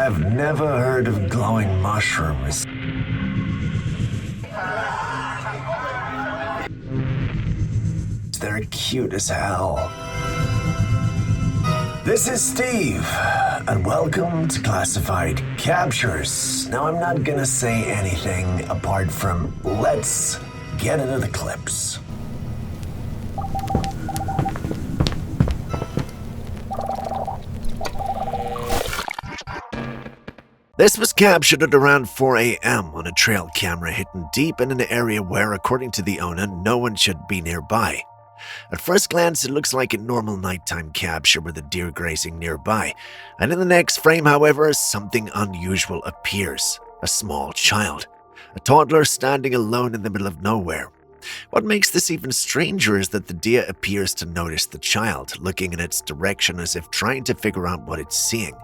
I've never heard of glowing mushrooms. They're cute as hell. This is Steve, and welcome to Classified Captures. Now, I'm not gonna say anything apart from let's get into the clips. This was captured at around 4 a.m. on a trail camera hidden deep in an area where, according to the owner, no one should be nearby. At first glance, it looks like a normal nighttime capture with a deer grazing nearby, and in the next frame, however, something unusual appears. A small child. A toddler standing alone in the middle of nowhere. What makes this even stranger is that the deer appears to notice the child, looking in its direction as if trying to figure out what it's seeing.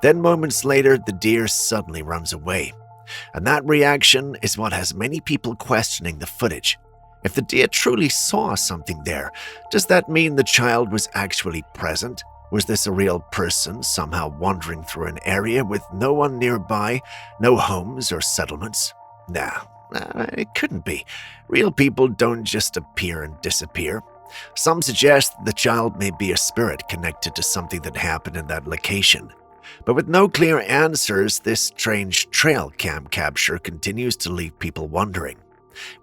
Then moments later, the deer suddenly runs away. And that reaction is what has many people questioning the footage. If the deer truly saw something there, does that mean the child was actually present? Was this a real person somehow wandering through an area with no one nearby, no homes or settlements? Nah, it couldn't be. Real people don't just appear and disappear. Some suggest the child may be a spirit connected to something that happened in that location. But with no clear answers, this strange trail cam capture continues to leave people wondering.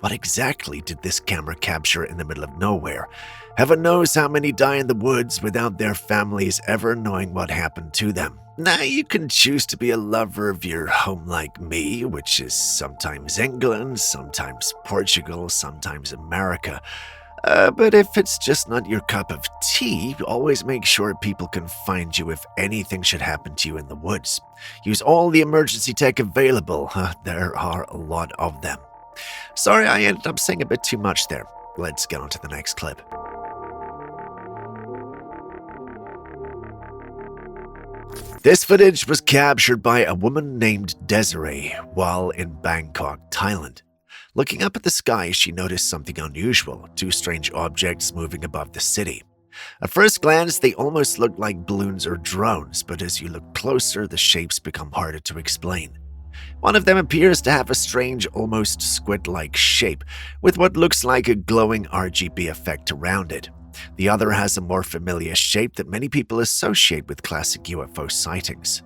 What exactly did this camera capture in the middle of nowhere? Heaven knows how many die in the woods without their families ever knowing what happened to them. Now, you can choose to be a lover of your home like me, which is sometimes England, sometimes Portugal, sometimes America. But if it's just not your cup of tea, always make sure people can find you if anything should happen to you in the woods. Use all the emergency tech available. There are a lot of them. Sorry, I ended up saying a bit too much there. Let's get on to the next clip. This footage was captured by a woman named Desiree while in Bangkok, Thailand. Looking up at the sky, she noticed something unusual, two strange objects moving above the city. At first glance, they almost looked like balloons or drones, but as you look closer, the shapes become harder to explain. One of them appears to have a strange, almost squid-like shape, with what looks like a glowing RGB effect around it. The other has a more familiar shape that many people associate with classic UFO sightings.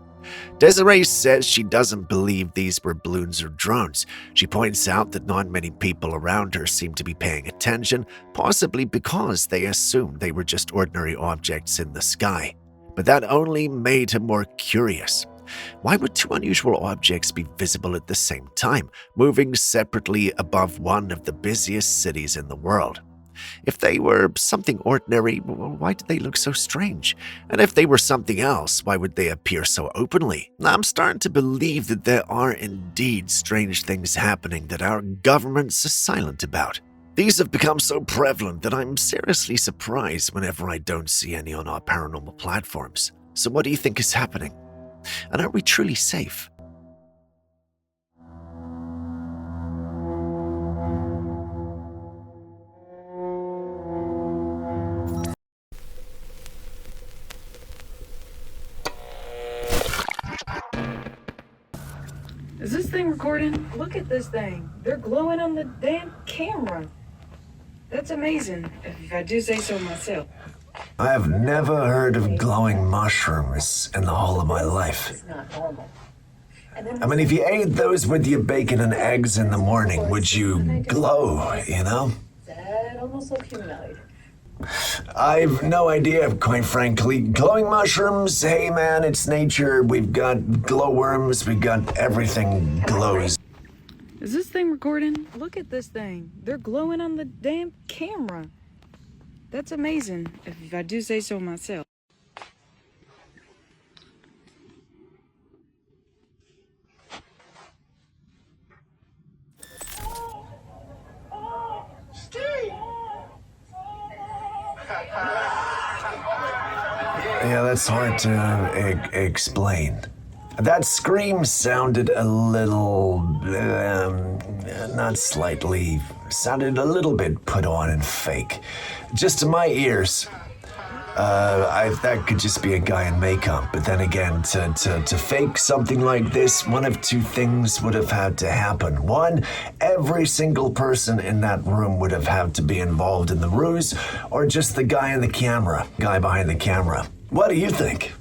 Desiree says she doesn't believe these were balloons or drones. She points out that not many people around her seem to be paying attention, possibly because they assumed they were just ordinary objects in the sky. But that only made her more curious. Why would two unusual objects be visible at the same time, moving separately above one of the busiest cities in the world? If they were something ordinary, why did they look so strange? And if they were something else, why would they appear so openly? I'm starting to believe that there are indeed strange things happening that our governments are silent about. These have become so prevalent that I'm seriously surprised whenever I don't see any on our paranormal platforms. So what do you think is happening? And are we truly safe? Is this thing recording? Look at this thing. They're glowing on the damn camera. That's amazing, if I do say so myself. I've never heard of glowing mushrooms in the whole of my life. It's not normal. I mean, if you ate those with your bacon and eggs in the morning, would you glow, you know? That almost looked humanoid. I've no idea, quite frankly. Glowing mushrooms, hey man, it's nature. We've got glowworms, we've got everything glows. Is this thing recording? Look at this thing. They're glowing on the damn camera. That's amazing, if I do say so myself. Yeah, that's hard to explain. That scream sounded a little, not slightly, sounded a little bit put on and fake. Just to my ears. That could just be a guy in makeup. But then again, to fake something like this, one of two things would have had to happen. One, every single person in that room would have had to be involved in the ruse, or just the guy behind the camera. What do you think?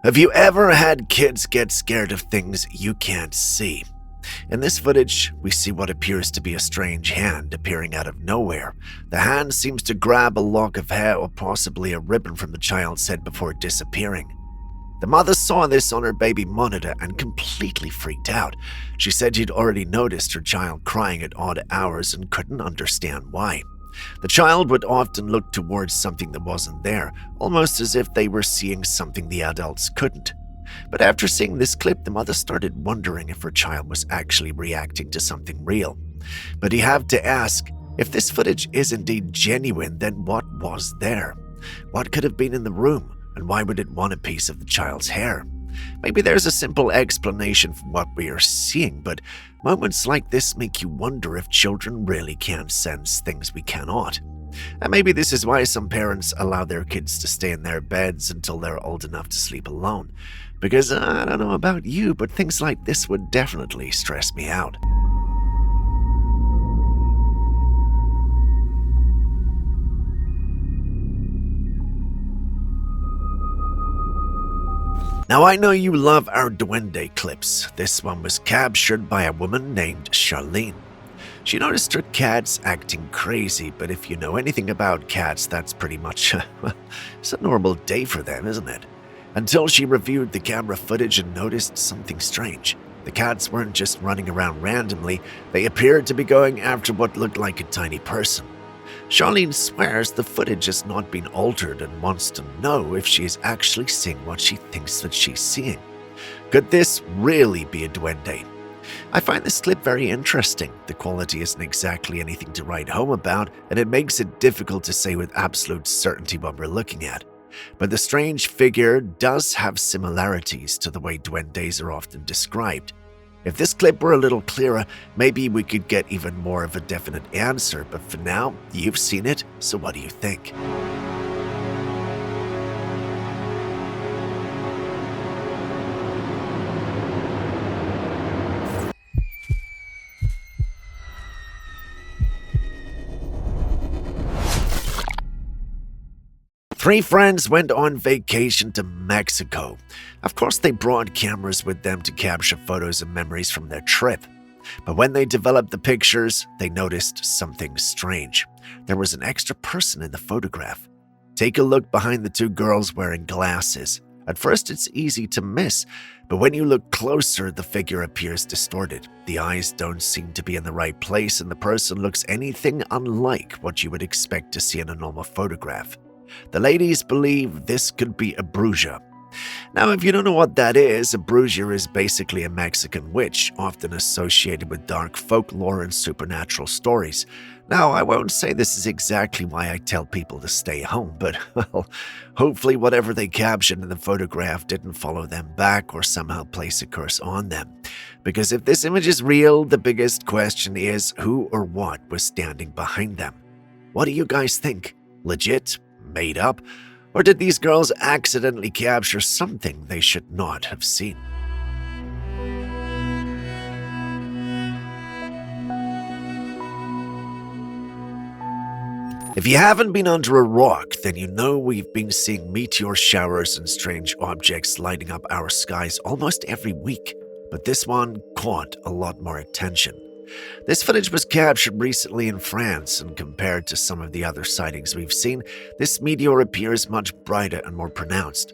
Have you ever had kids get scared of things you can't see? In this footage, we see what appears to be a strange hand appearing out of nowhere. The hand seems to grab a lock of hair or possibly a ribbon from the child's head before disappearing. The mother saw this on her baby monitor and completely freaked out. She said she'd already noticed her child crying at odd hours and couldn't understand why. The child would often look towards something that wasn't there, almost as if they were seeing something the adults couldn't. But after seeing this clip, the mother started wondering if her child was actually reacting to something real. But you have to ask, if this footage is indeed genuine, then what was there? What could have been in the room, and why would it want a piece of the child's hair? Maybe there's a simple explanation for what we are seeing, but moments like this make you wonder if children really can sense things we cannot. And maybe this is why some parents allow their kids to stay in their beds until they're old enough to sleep alone. Because I don't know about you, but things like this would definitely stress me out. Now, I know you love our duende clips. This one was captured by a woman named Charlene. She noticed her cats acting crazy, but if you know anything about cats, that's pretty much it's a normal day for them, isn't it? Until she reviewed the camera footage and noticed something strange. The cats weren't just running around randomly, they appeared to be going after what looked like a tiny person. Charlene swears the footage has not been altered and wants to know if she is actually seeing what she thinks that she's seeing. Could this really be a duende? I find this clip very interesting. The quality isn't exactly anything to write home about, and it makes it difficult to say with absolute certainty what we're looking at. But the strange figure does have similarities to the way duendes are often described. If this clip were a little clearer, maybe we could get even more of a definite answer, but for now, you've seen it, so what do you think? Three friends went on vacation to Mexico. Of course, they brought cameras with them to capture photos and memories from their trip. But when they developed the pictures, they noticed something strange. There was an extra person in the photograph. Take a look behind the two girls wearing glasses. At first, it's easy to miss, but when you look closer, the figure appears distorted. The eyes don't seem to be in the right place, and the person looks anything unlike what you would expect to see in a normal photograph. The ladies believe this could be a bruja. Now, if you don't know what that is, a bruja is basically a Mexican witch, often associated with dark folklore and supernatural stories. Now, I won't say this is exactly why I tell people to stay home, but, well, hopefully whatever they captured in the photograph didn't follow them back or somehow place a curse on them. Because if this image is real, the biggest question is who or what was standing behind them. What do you guys think? Legit? Made up? Or did these girls accidentally capture something they should not have seen? If you haven't been under a rock, then you know we've been seeing meteor showers and strange objects lighting up our skies almost every week. But this one caught a lot more attention. This footage was captured recently in France, and compared to some of the other sightings we've seen, this meteor appears much brighter and more pronounced.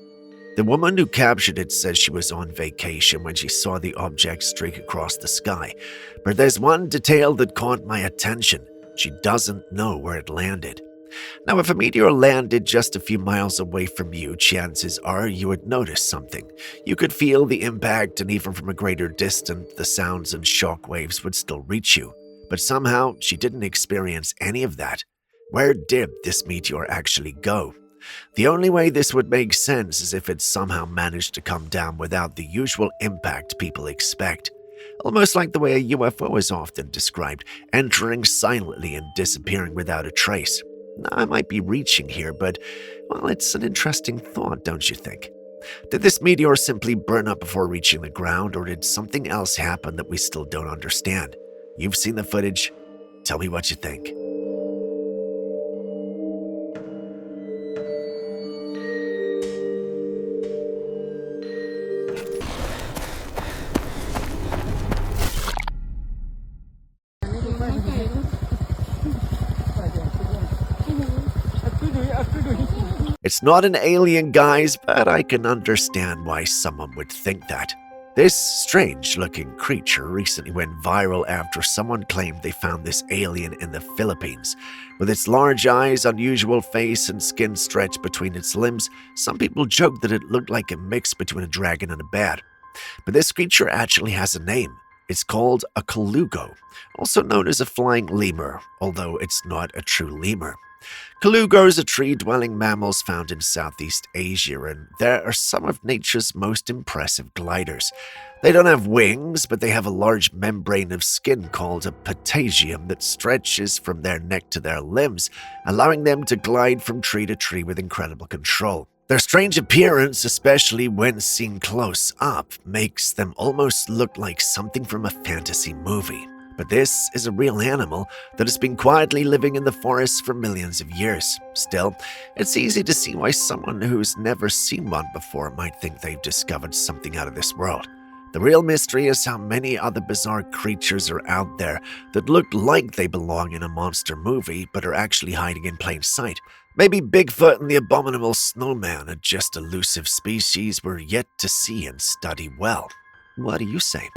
The woman who captured it says she was on vacation when she saw the object streak across the sky, but there's one detail that caught my attention. She doesn't know where it landed. Now, if a meteor landed just a few miles away from you, chances are you would notice something. You could feel the impact, and even from a greater distance, the sounds and shock waves would still reach you. But somehow, she didn't experience any of that. Where did this meteor actually go? The only way this would make sense is if it somehow managed to come down without the usual impact people expect. Almost like the way a UFO is often described, entering silently and disappearing without a trace. Now, I might be reaching here, but, well, it's an interesting thought, don't you think? Did this meteor simply burn up before reaching the ground, or did something else happen that we still don't understand? You've seen the footage. Tell me what you think. It's not an alien, guys, but I can understand why someone would think that. This strange-looking creature recently went viral after someone claimed they found this alien in the Philippines. With its large eyes, unusual face, and skin stretched between its limbs, some people joked that it looked like a mix between a dragon and a bat. But this creature actually has a name. It's called a colugo, also known as a flying lemur, although it's not a true lemur. Colugos are tree-dwelling mammals found in Southeast Asia, and they are some of nature's most impressive gliders. They don't have wings, but they have a large membrane of skin called a patagium that stretches from their neck to their limbs, allowing them to glide from tree to tree with incredible control. Their strange appearance, especially when seen close up, makes them almost look like something from a fantasy movie. But this is a real animal that has been quietly living in the forests for millions of years. Still, it's easy to see why someone who's never seen one before might think they've discovered something out of this world. The real mystery is how many other bizarre creatures are out there that look like they belong in a monster movie but are actually hiding in plain sight. Maybe Bigfoot and the abominable snowman are just elusive species we're yet to see and study well. What do you say?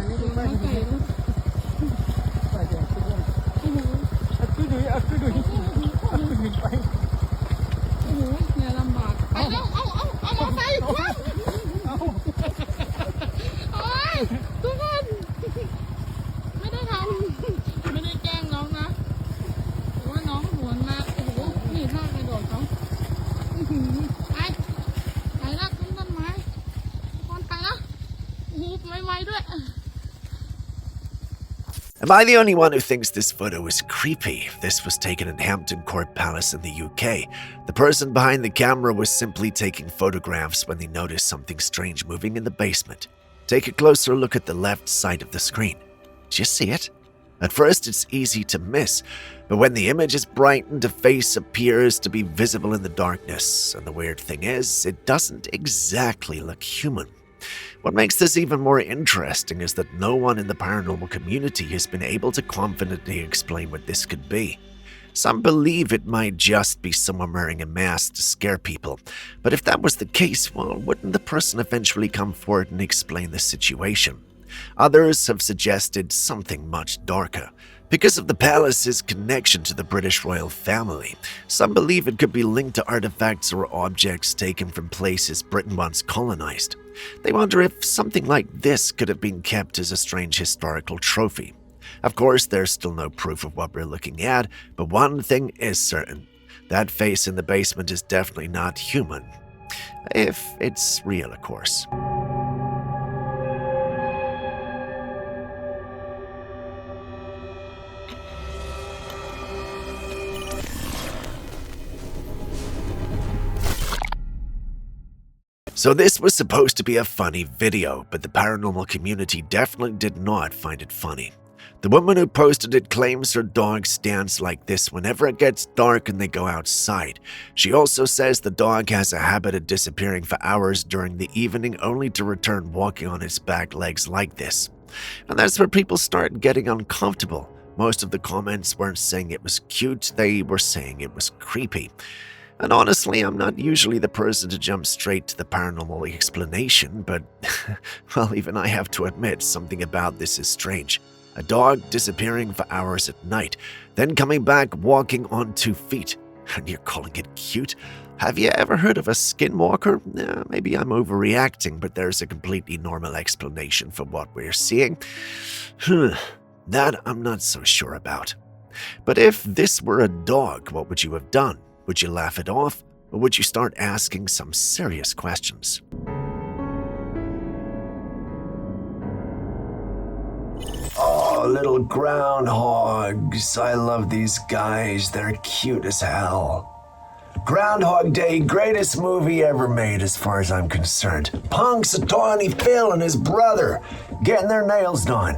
Am I the only one who thinks this photo is creepy? This was taken in Hampton Court Palace in the UK. The person behind the camera was simply taking photographs when they noticed something strange moving in the basement. Take a closer look at the left side of the screen. Do you see it? At first, it's easy to miss, but when the image is brightened, a face appears to be visible in the darkness. And the weird thing is, it doesn't exactly look human. What makes this even more interesting is that no one in the paranormal community has been able to confidently explain what this could be. Some believe it might just be someone wearing a mask to scare people, but if that was the case, well, wouldn't the person eventually come forward and explain the situation? Others have suggested something much darker. Because of the palace's connection to the British royal family, some believe it could be linked to artifacts or objects taken from places Britain once colonized. They wonder if something like this could have been kept as a strange historical trophy. Of course, there's still no proof of what we're looking at, but one thing is certain. That face in the basement is definitely not human. If it's real, of course. So this was supposed to be a funny video, but the paranormal community definitely did not find it funny. The woman who posted it claims her dog stands like this whenever it gets dark and they go outside. She also says the dog has a habit of disappearing for hours during the evening only to return walking on its back legs like this. And that's where people start getting uncomfortable. Most of the comments weren't saying it was cute, they were saying it was creepy. And honestly, I'm not usually the person to jump straight to the paranormal explanation, but, well, even I have to admit something about this is strange. A dog disappearing for hours at night, then coming back walking on 2 feet. And you're calling it cute? Have you ever heard of a skinwalker? Maybe I'm overreacting, but there's a completely normal explanation for what we're seeing. That I'm not so sure about. But if this were a dog, what would you have done? Would you laugh it off, or would you start asking some serious questions? Oh, little groundhogs. I love these guys. They're cute as hell. Groundhog Day, greatest movie ever made as far as I'm concerned. Punxsutawney Phil and his brother getting their nails done.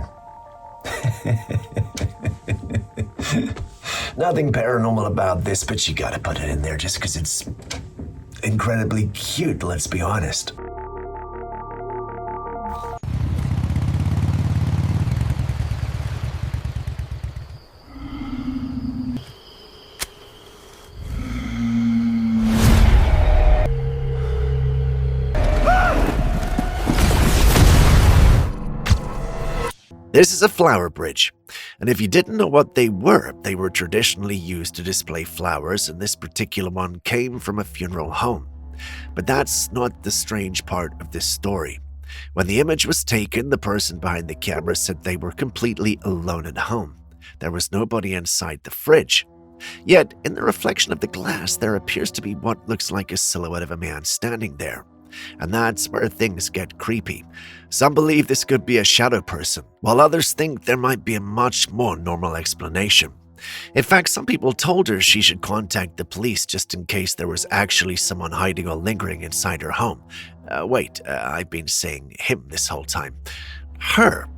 Nothing paranormal about this, but you gotta put it in there just because it's incredibly cute, let's be honest. This is a flower bridge, and if you didn't know what they were traditionally used to display flowers, and this particular one came from a funeral home. But that's not the strange part of this story. When the image was taken, the person behind the camera said they were completely alone at home. There was nobody inside the fridge. Yet, in the reflection of the glass, there appears to be what looks like a silhouette of a man standing there. And that's where things get creepy. Some believe this could be a shadow person, while others think there might be a much more normal explanation. In fact, some people told her she should contact the police just in case there was actually someone hiding or lingering inside her home. I've been saying him this whole time. Her.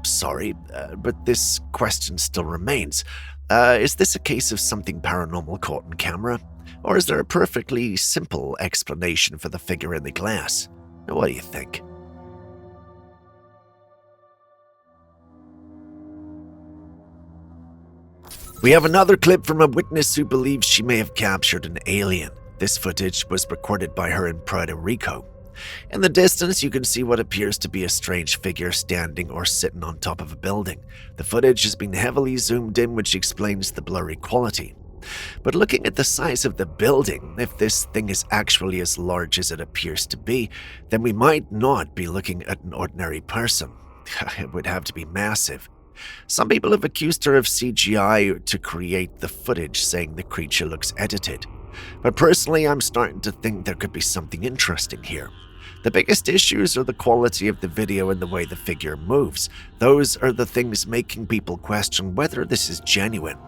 Sorry, but this question still remains. Is this a case of something paranormal caught on camera? Or is there a perfectly simple explanation for the figure in the glass? What do you think? We have another clip from a witness who believes she may have captured an alien. This footage was recorded by her in Puerto Rico. In the distance, you can see what appears to be a strange figure standing or sitting on top of a building. The footage has been heavily zoomed in, which explains the blurry quality. But looking at the size of the building, if this thing is actually as large as it appears to be, then we might not be looking at an ordinary person. It would have to be massive. Some people have accused her of CGI to create the footage, saying the creature looks edited. But personally, I'm starting to think there could be something interesting here. The biggest issues are the quality of the video and the way the figure moves. Those are the things making people question whether this is genuine.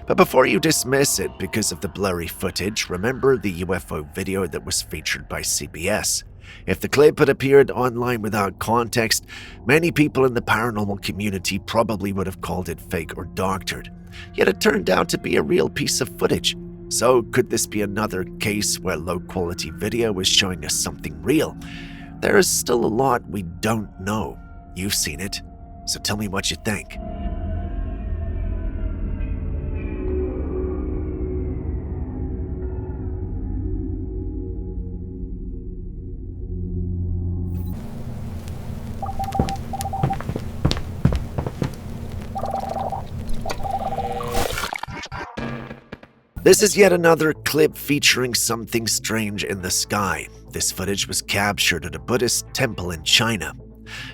But before you dismiss it because of the blurry footage, remember the UFO video that was featured by CBS. If the clip had appeared online without context, many people in the paranormal community probably would have called it fake or doctored. Yet it turned out to be a real piece of footage. So could this be another case where low-quality video is showing us something real? There is still a lot we don't know. You've seen it, so tell me what you think. This is yet another clip featuring something strange in the sky. This footage was captured at a Buddhist temple in China.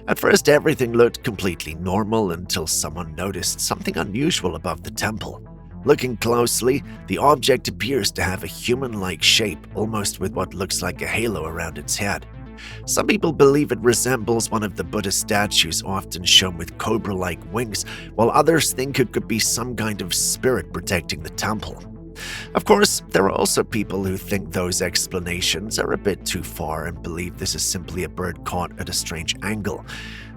At first, everything looked completely normal until someone noticed something unusual above the temple. Looking closely, the object appears to have a human-like shape, almost with what looks like a halo around its head. Some people believe it resembles one of the Buddhist statues often shown with cobra-like wings, while others think it could be some kind of spirit protecting the temple. Of course, there are also people who think those explanations are a bit too far and believe this is simply a bird caught at a strange angle.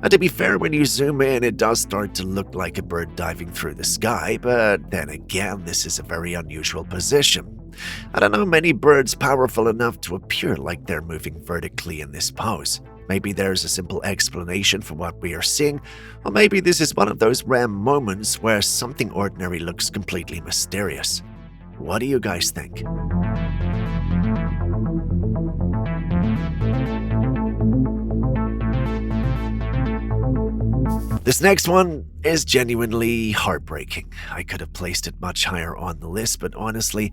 And to be fair, when you zoom in, it does start to look like a bird diving through the sky, but then again, this is a very unusual position. I don't know many birds powerful enough to appear like they're moving vertically in this pose. Maybe there's a simple explanation for what we are seeing, or maybe this is one of those rare moments where something ordinary looks completely mysterious. What do you guys think? This next one is genuinely heartbreaking. I could have placed it much higher on the list, but honestly,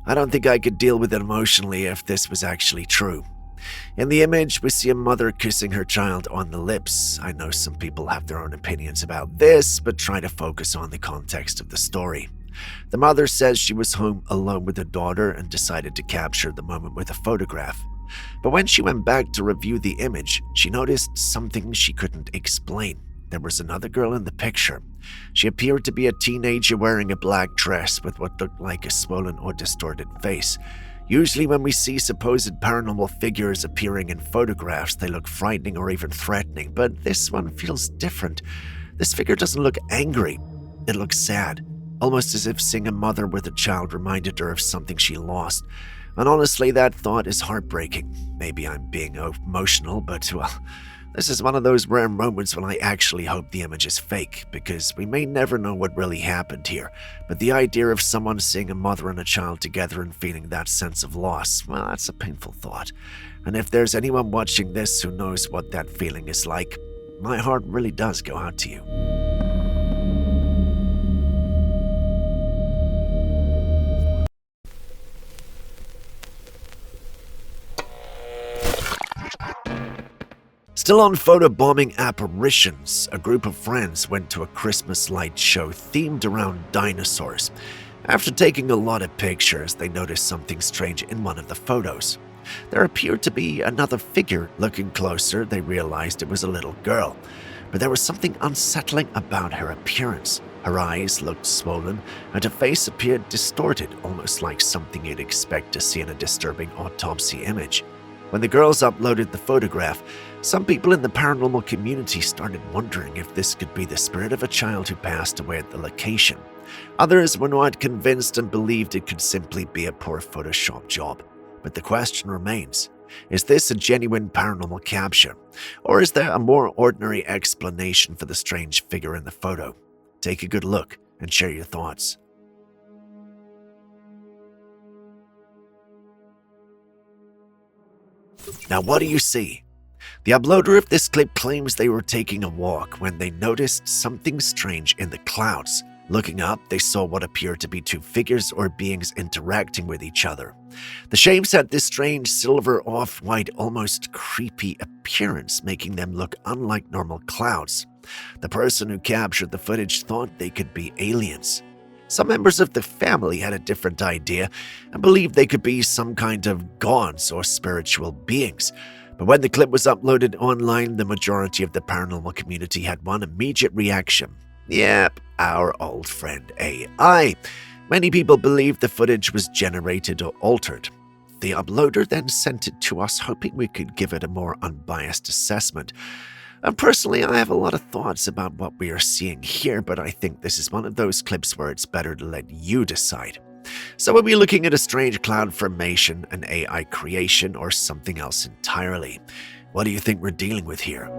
I don't think I could deal with it emotionally if this was actually true. In the image, we see a mother kissing her child on the lips. I know some people have their own opinions about this, but try to focus on the context of the story. The mother says she was home alone with her daughter and decided to capture the moment with a photograph. But when she went back to review the image, she noticed something she couldn't explain. There was another girl in the picture. She appeared to be a teenager wearing a black dress with what looked like a swollen or distorted face. Usually when we see supposed paranormal figures appearing in photographs, they look frightening or even threatening, but this one feels different. This figure doesn't look angry. It looks sad, almost as if seeing a mother with a child reminded her of something she lost. And honestly, that thought is heartbreaking. Maybe I'm being emotional, but well, this is one of those rare moments when I actually hope the image is fake, because we may never know what really happened here. But the idea of someone seeing a mother and a child together and feeling that sense of loss, well, that's a painful thought. And if there's anyone watching this who knows what that feeling is like, my heart really does go out to you. Still on photobombing apparitions, a group of friends went to a Christmas light show themed around dinosaurs. After taking a lot of pictures, they noticed something strange in one of the photos. There appeared to be another figure. Looking closer, they realized it was a little girl. But there was something unsettling about her appearance. Her eyes looked swollen, and her face appeared distorted, almost like something you'd expect to see in a disturbing autopsy image. When the girls uploaded the photograph, some people in the paranormal community started wondering if this could be the spirit of a child who passed away at the location. Others were not convinced and believed it could simply be a poor Photoshop job. But the question remains, is this a genuine paranormal capture? Or is there a more ordinary explanation for the strange figure in the photo? Take a good look and share your thoughts. Now what do you see? The uploader of this clip claims they were taking a walk when they noticed something strange in the clouds. Looking up, they saw what appeared to be two figures or beings interacting with each other. The shapes had this strange silver off-white, almost creepy appearance, making them look unlike normal clouds. The person who captured the footage thought they could be aliens. Some members of the family had a different idea and believed they could be some kind of gods or spiritual beings. But when the clip was uploaded online, the majority of the paranormal community had one immediate reaction. Yep, our old friend AI. Many people believed the footage was generated or altered. The uploader then sent it to us, hoping we could give it a more unbiased assessment. Personally, I have a lot of thoughts about what we are seeing here, but I think this is one of those clips where it's better to let you decide. So are we looking at a strange cloud formation, an AI creation, or something else entirely? What do you think we're dealing with here?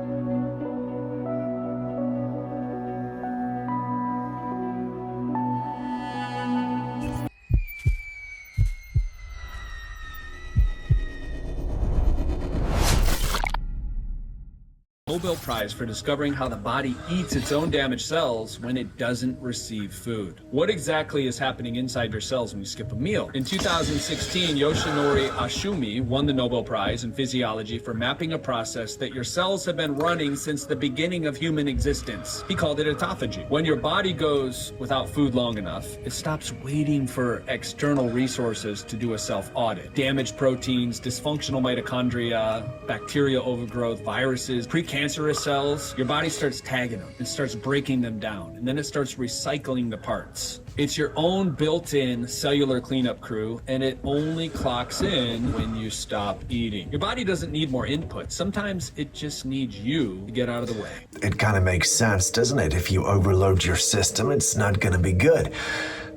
Nobel Prize for discovering how the body eats its own damaged cells when it doesn't receive food. What exactly is happening inside your cells when you skip a meal? In 2016, Yoshinori Ashumi won the Nobel Prize in Physiology for mapping a process that your cells have been running since the beginning of human existence. He called it autophagy. When your body goes without food long enough, it stops waiting for external resources to do a self-audit. Damaged proteins, dysfunctional mitochondria, bacterial overgrowth, viruses, precancerous cells, your body starts tagging them and starts breaking them down, and then it starts recycling the parts. It's your own built-in cellular cleanup crew, and it only clocks in when you stop eating. Your body doesn't need more input. Sometimes it just needs you to get out of the way. It kind of makes sense, doesn't it? If you overload your system, it's not going to be good.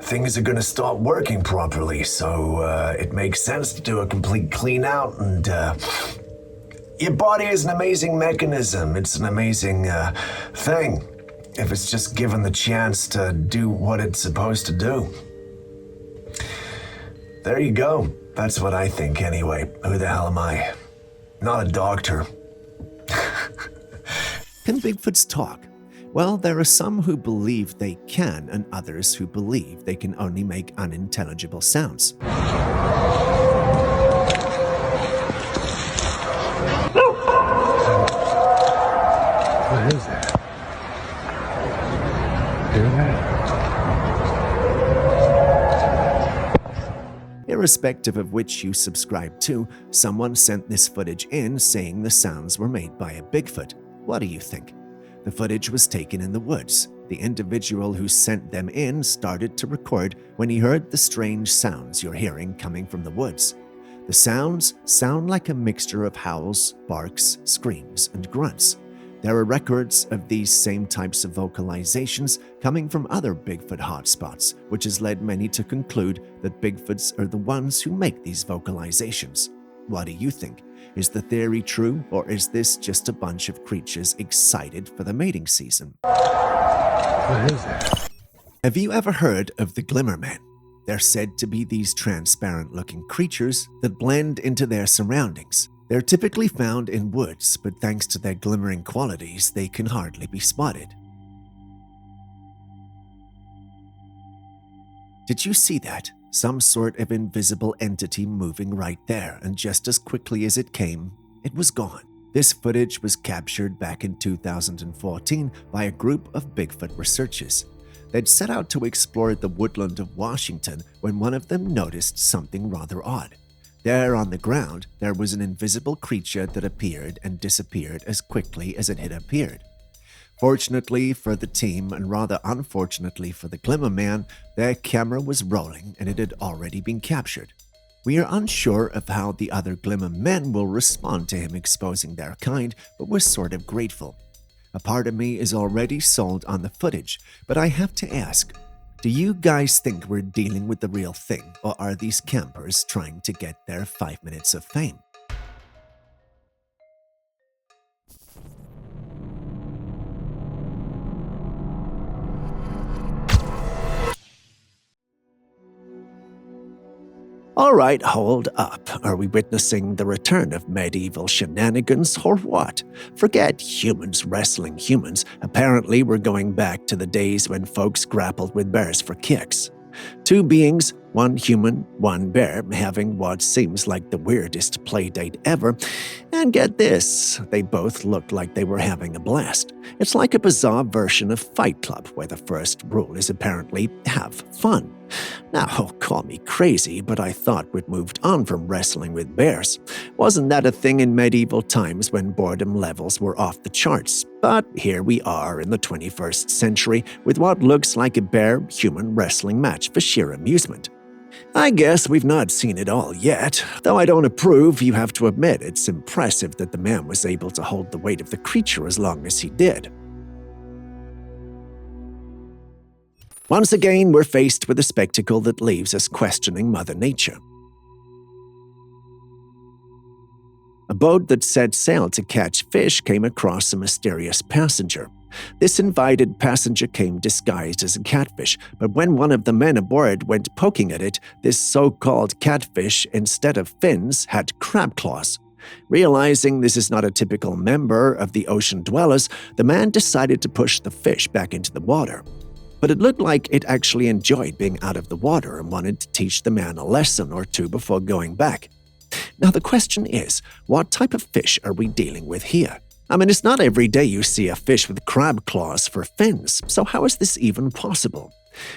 Things are going to stop working properly, so it makes sense to do a complete clean out. And your body is an amazing mechanism. It's an amazing thing if it's just given the chance to do what it's supposed to do. There you go. That's what I think anyway. Who the hell am I? Not a doctor. In Bigfoot's talk, Well, there are some who believe they can, and others who believe they can only make unintelligible sounds. What is that? Hear that? Irrespective of which you subscribe to, someone sent this footage in saying the sounds were made by a Bigfoot. What do you think? The footage was taken in the woods. The individual who sent them in started to record when he heard the strange sounds you're hearing coming from the woods. The sounds sound like a mixture of howls, barks, screams, and grunts. There are records of these same types of vocalizations coming from other Bigfoot hotspots, which has led many to conclude that Bigfoots are the ones who make these vocalizations. What do you think? Is the theory true, or is this just a bunch of creatures excited for the mating season? What is that? Have you ever heard of the Glimmermen? They're said to be these transparent-looking creatures that blend into their surroundings. They're typically found in woods, but thanks to their glimmering qualities, they can hardly be spotted. Did you see that? Some sort of invisible entity moving right there, and just as quickly as it came, it was gone. This footage was captured back in 2014 by a group of Bigfoot researchers. They'd set out to explore the woodland of Washington when one of them noticed something rather odd. There on the ground, there was an invisible creature that appeared and disappeared as quickly as it had appeared. Fortunately for the team, and rather unfortunately for the Glimmerman, their camera was rolling and it had already been captured. We are unsure of how the other Glimmermen will respond to him exposing their kind, but we're sort of grateful. A part of me is already sold on the footage, but I have to ask, do you guys think we're dealing with the real thing, or are these campers trying to get their 5 minutes of fame? All right, hold up. Are we witnessing the return of medieval shenanigans or what? Forget humans wrestling humans. Apparently, we're going back to the days when folks grappled with bears for kicks. Two beings, one human, one bear, having what seems like the weirdest playdate ever. And get this, they both looked like they were having a blast. It's like a bizarre version of Fight Club, where the first rule is apparently have fun. Now, call me crazy, but I thought we'd moved on from wrestling with bears. Wasn't that a thing in medieval times when boredom levels were off the charts? But here we are in the 21st century with what looks like a bear-human wrestling match for sheer amusement. I guess we've not seen it all yet. Though I don't approve, you have to admit it's impressive that the man was able to hold the weight of the creature as long as he did. Once again, we're faced with a spectacle that leaves us questioning Mother Nature. A boat that set sail to catch fish came across a mysterious passenger. This invited passenger came disguised as a catfish, but when one of the men aboard went poking at it, this so-called catfish, instead of fins, had crab claws. Realizing this is not a typical member of the ocean dwellers, the man decided to push the fish back into the water. But it looked like it actually enjoyed being out of the water and wanted to teach the man a lesson or two before going back. Now the question is, what type of fish are we dealing with here? I mean, it's not every day you see a fish with crab claws for fins, so how is this even possible?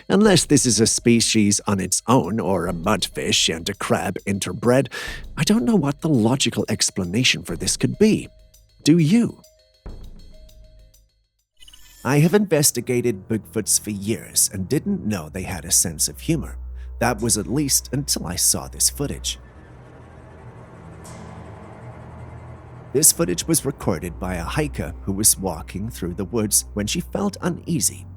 Unless this is a species on its own, or a mudfish and a crab interbred, I don't know what the logical explanation for this could be. Do you? I have investigated Bigfoots for years and didn't know they had a sense of humor. That was at least until I saw this footage. This footage was recorded by a hiker who was walking through the woods when she felt uneasy.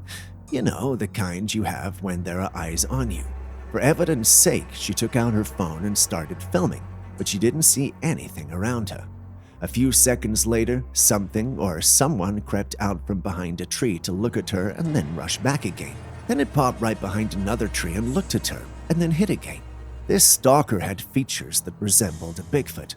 You know, the kind you have when there are eyes on you. For evidence sake, she took out her phone and started filming, but she didn't see anything around her. A few seconds later, something or someone crept out from behind a tree to look at her and then rush back again. Then it popped right behind another tree and looked at her, and then hid again. This stalker had features that resembled a Bigfoot.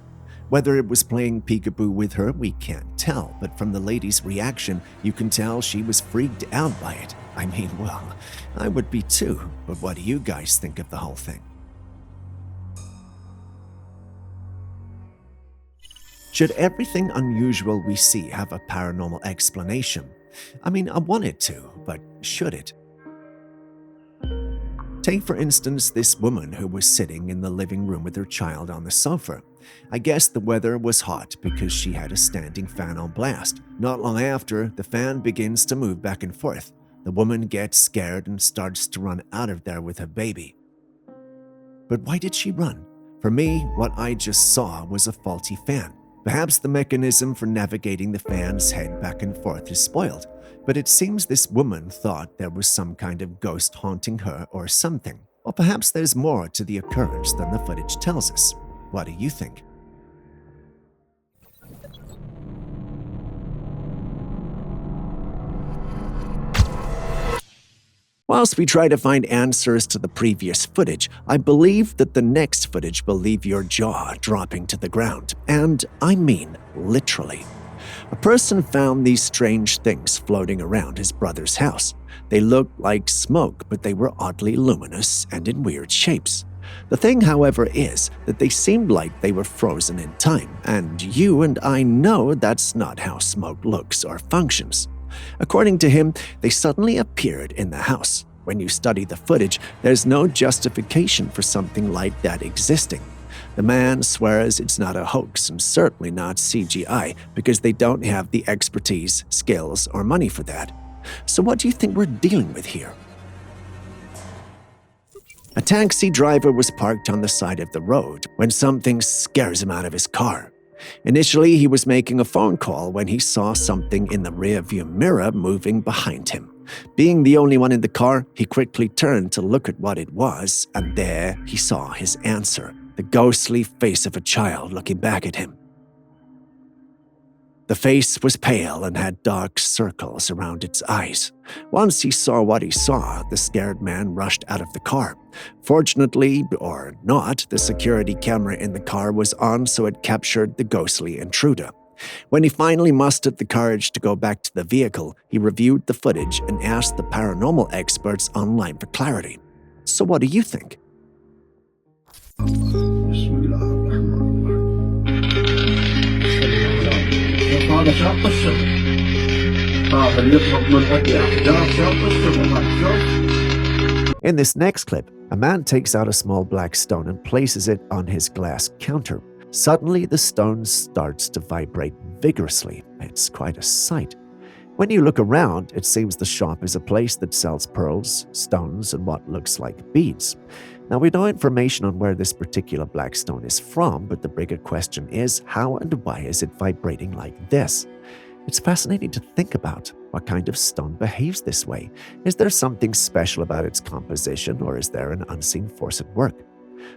Whether it was playing peekaboo with her, we can't tell, but from the lady's reaction, you can tell she was freaked out by it. I mean, well, I would be too, but what do you guys think of the whole thing? Should everything unusual we see have a paranormal explanation? I mean, I want it to, but should it? Take, for instance, this woman who was sitting in the living room with her child on the sofa. I guess the weather was hot because she had a standing fan on blast. Not long after, the fan begins to move back and forth. The woman gets scared and starts to run out of there with her baby. But why did she run? For me, what I just saw was a faulty fan. Perhaps the mechanism for navigating the fan's head back and forth is spoiled, but it seems this woman thought there was some kind of ghost haunting her or something. Or perhaps there's more to the occurrence than the footage tells us. What do you think? Whilst we try to find answers to the previous footage, I believe that the next footage will leave your jaw dropping to the ground. And I mean literally. A person found these strange things floating around his brother's house. They looked like smoke, but they were oddly luminous and in weird shapes. The thing, however, is that they seemed like they were frozen in time, and you and I know that's not how smoke looks or functions. According to him, they suddenly appeared in the house. When you study the footage, there's no justification for something like that existing. The man swears it's not a hoax and certainly not CGI because they don't have the expertise, skills, or money for that. So what do you think we're dealing with here? A taxi driver was parked on the side of the road when something scares him out of his car. Initially, he was making a phone call when he saw something in the rearview mirror moving behind him. Being the only one in the car, he quickly turned to look at what it was, and there he saw his answer, the ghostly face of a child looking back at him. The face was pale and had dark circles around its eyes. Once he saw what he saw, the scared man rushed out of the car. Fortunately, or not, the security camera in the car was on, so it captured the ghostly intruder. When he finally mustered the courage to go back to the vehicle, he reviewed the footage and asked the paranormal experts online for clarity. So what do you think? In this next clip, a man takes out a small black stone and places it on his glass counter. Suddenly, the stone starts to vibrate vigorously. It's quite a sight. When you look around, it seems the shop is a place that sells pearls, stones, and what looks like beads. Now, we know information on where this particular black stone is from, but the bigger question is, how and why is it vibrating like this? It's fascinating to think about. What kind of stone behaves this way? Is there something special about its composition, or is there an unseen force at work?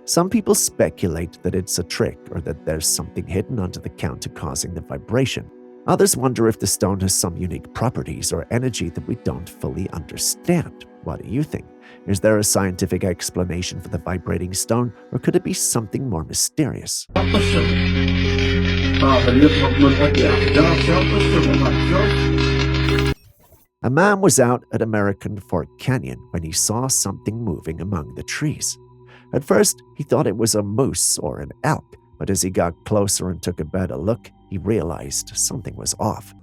Some people speculate that it's a trick or that there's something hidden under the counter causing the vibration. Others wonder if the stone has some unique properties or energy that we don't fully understand. What do you think? Is there a scientific explanation for the vibrating stone, or could it be something more mysterious? A man was out at American Fork Canyon when he saw something moving among the trees. At first, he thought it was a moose or an elk, but as he got closer and took a better look, he realized something was off.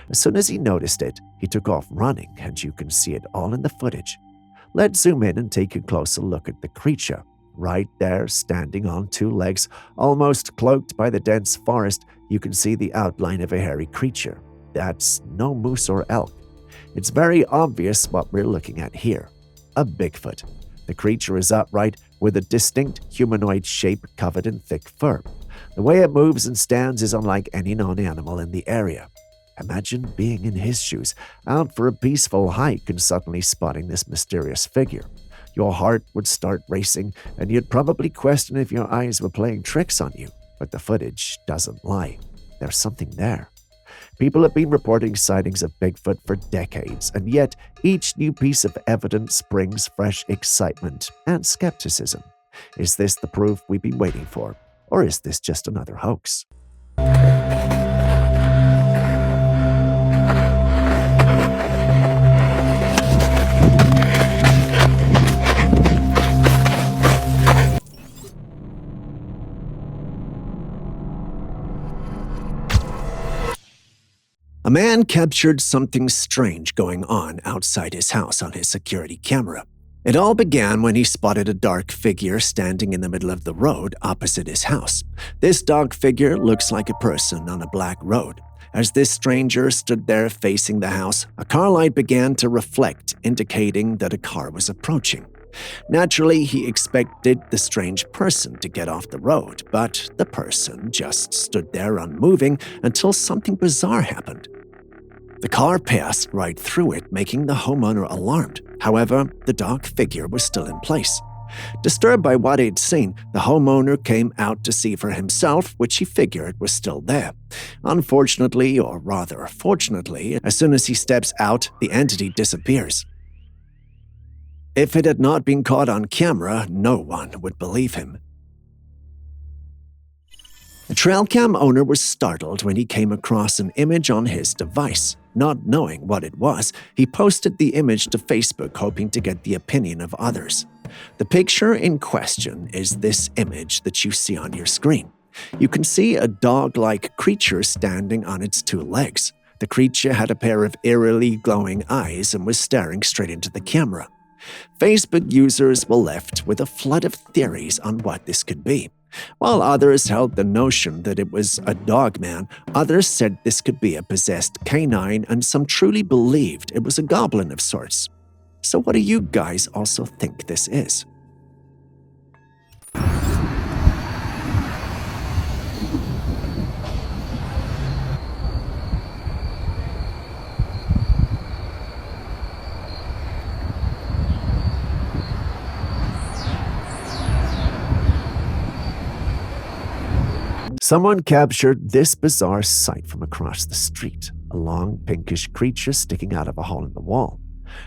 As soon as he noticed it, he took off running, and you can see it all in the footage. Let's zoom in and take a closer look at the creature. Right there, standing on two legs, almost cloaked by the dense forest, you can see the outline of a hairy creature. That's no moose or elk. It's very obvious what we're looking at here. A Bigfoot. The creature is upright, with a distinct humanoid shape covered in thick fur. The way it moves and stands is unlike any known animal in the area. Imagine being in his shoes, out for a peaceful hike and suddenly spotting this mysterious figure. Your heart would start racing, and you'd probably question if your eyes were playing tricks on you. But the footage doesn't lie. There's something there. People have been reporting sightings of Bigfoot for decades, and yet each new piece of evidence brings fresh excitement and skepticism. Is this the proof we've been waiting for, or is this just another hoax? A man captured something strange going on outside his house on his security camera. It all began when he spotted a dark figure standing in the middle of the road opposite his house. This dark figure looks like a person on a black road. As this stranger stood there facing the house, a car light began to reflect, indicating that a car was approaching. Naturally, he expected the strange person to get off the road, but the person just stood there unmoving until something bizarre happened. The car passed right through it, making the homeowner alarmed. However, the dark figure was still in place. Disturbed by what he'd seen, the homeowner came out to see for himself, which he figured was still there. Unfortunately, or rather fortunately, as soon as he steps out, the entity disappears. If it had not been caught on camera, no one would believe him. The Trailcam owner was startled when he came across an image on his device. Not knowing what it was, he posted the image to Facebook, hoping to get the opinion of others. The picture in question is this image that you see on your screen. You can see a dog-like creature standing on its two legs. The creature had a pair of eerily glowing eyes and was staring straight into the camera. Facebook users were left with a flood of theories on what this could be. While others held the notion that it was a dog man, others said this could be a possessed canine, and some truly believed it was a goblin of sorts. So what do you guys also think this is? Someone captured this bizarre sight from across the street, a long pinkish creature sticking out of a hole in the wall.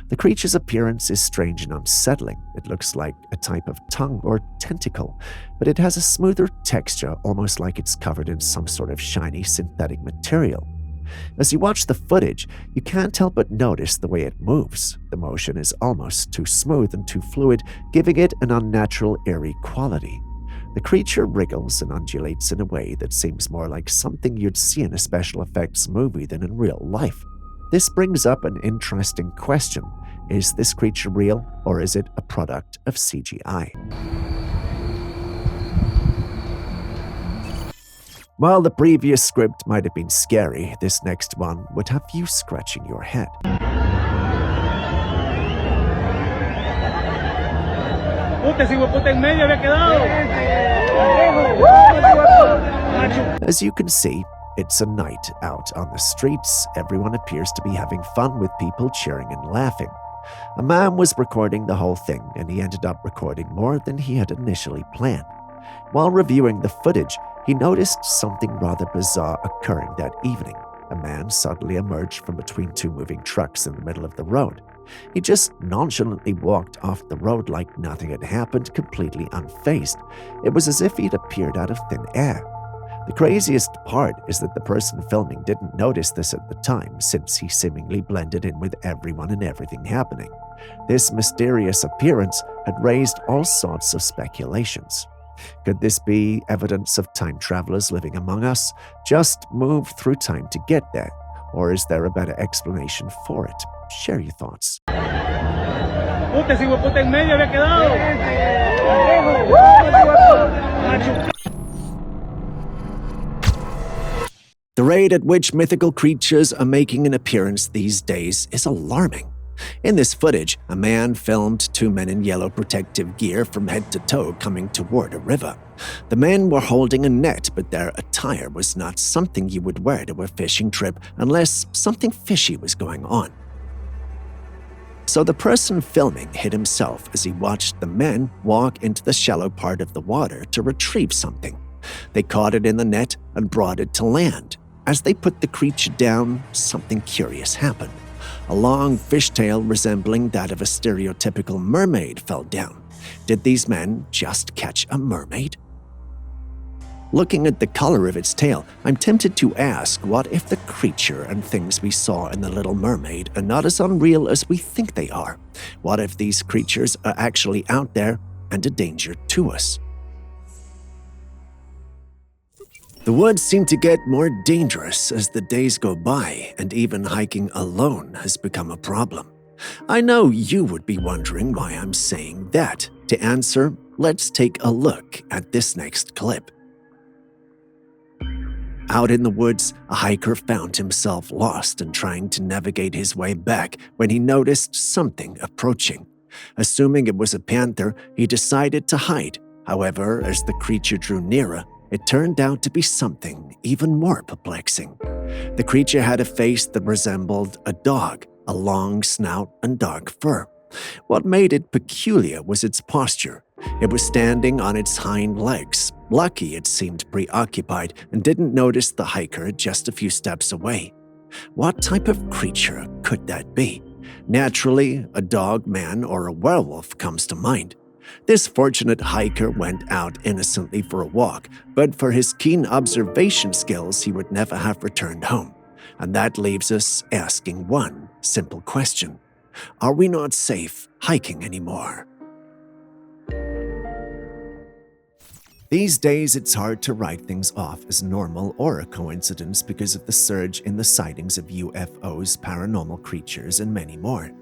The creature's appearance is strange and unsettling. It looks like a type of tongue or tentacle, but it has a smoother texture, almost like it's covered in some sort of shiny synthetic material. As you watch the footage, you can't help but notice the way it moves. The motion is almost too smooth and too fluid, giving it an unnatural, airy quality. The creature wriggles and undulates in a way that seems more like something you'd see in a special effects movie than in real life. This brings up an interesting question. Is this creature real, or is it a product of CGI? While the previous script might have been scary, this next one would have you scratching your head. As you can see, it's a night out on the streets. Everyone appears to be having fun, with people cheering and laughing. A man was recording the whole thing, and he ended up recording more than he had initially planned. While reviewing the footage, he noticed something rather bizarre occurring that evening. A man suddenly emerged from between two moving trucks in the middle of the road. He just nonchalantly walked off the road like nothing had happened, completely unfazed. It was as if he'd appeared out of thin air. The craziest part is that the person filming didn't notice this at the time, since he seemingly blended in with everyone and everything happening. This mysterious appearance had raised all sorts of speculations. Could this be evidence of time travelers living among us, just moved through time to get there? Or is there a better explanation for it? Share your thoughts. The rate at which mythical creatures are making an appearance these days is alarming. In this footage, a man filmed two men in yellow protective gear from head to toe coming toward a river. The men were holding a net, but their attire was not something you would wear to a fishing trip unless something fishy was going on. So the person filming hid himself as he watched the men walk into the shallow part of the water to retrieve something. They caught it in the net and brought it to land. As they put the creature down, something curious happened. A long fishtail resembling that of a stereotypical mermaid fell down. Did these men just catch a mermaid? Looking at the color of its tail, I'm tempted to ask, what if the creature and things we saw in The Little Mermaid are not as unreal as we think they are? What if these creatures are actually out there and a danger to us? The woods seem to get more dangerous as the days go by, and even hiking alone has become a problem. I know you would be wondering why I'm saying that. To answer, let's take a look at this next clip. Out in the woods, a hiker found himself lost and trying to navigate his way back when he noticed something approaching. Assuming it was a panther, he decided to hide. However, as the creature drew nearer, it turned out to be something even more perplexing. The creature had a face that resembled a dog, a long snout and dark fur. What made it peculiar was its posture. It was standing on its hind legs. Lucky it seemed preoccupied and didn't notice the hiker just a few steps away. What type of creature could that be? Naturally, a dog, man, or a werewolf comes to mind. This fortunate hiker went out innocently for a walk, but for his keen observation skills, he would never have returned home. And that leaves us asking one simple question. Are we not safe hiking anymore? These days, it's hard to write things off as normal or a coincidence because of the surge in the sightings of UFOs, paranormal creatures, and many more.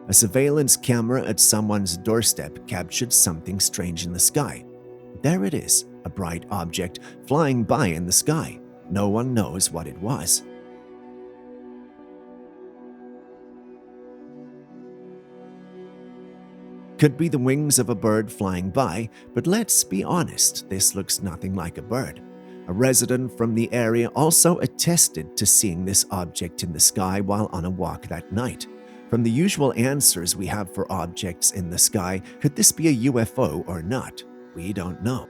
A surveillance camera at someone's doorstep captured something strange in the sky. There it is, a bright object flying by in the sky. No one knows what it was. Could be the wings of a bird flying by, but let's be honest, this looks nothing like a bird. A resident from the area also attested to seeing this object in the sky while on a walk that night. From the usual answers we have for objects in the sky, could this be a UFO or not? We don't know.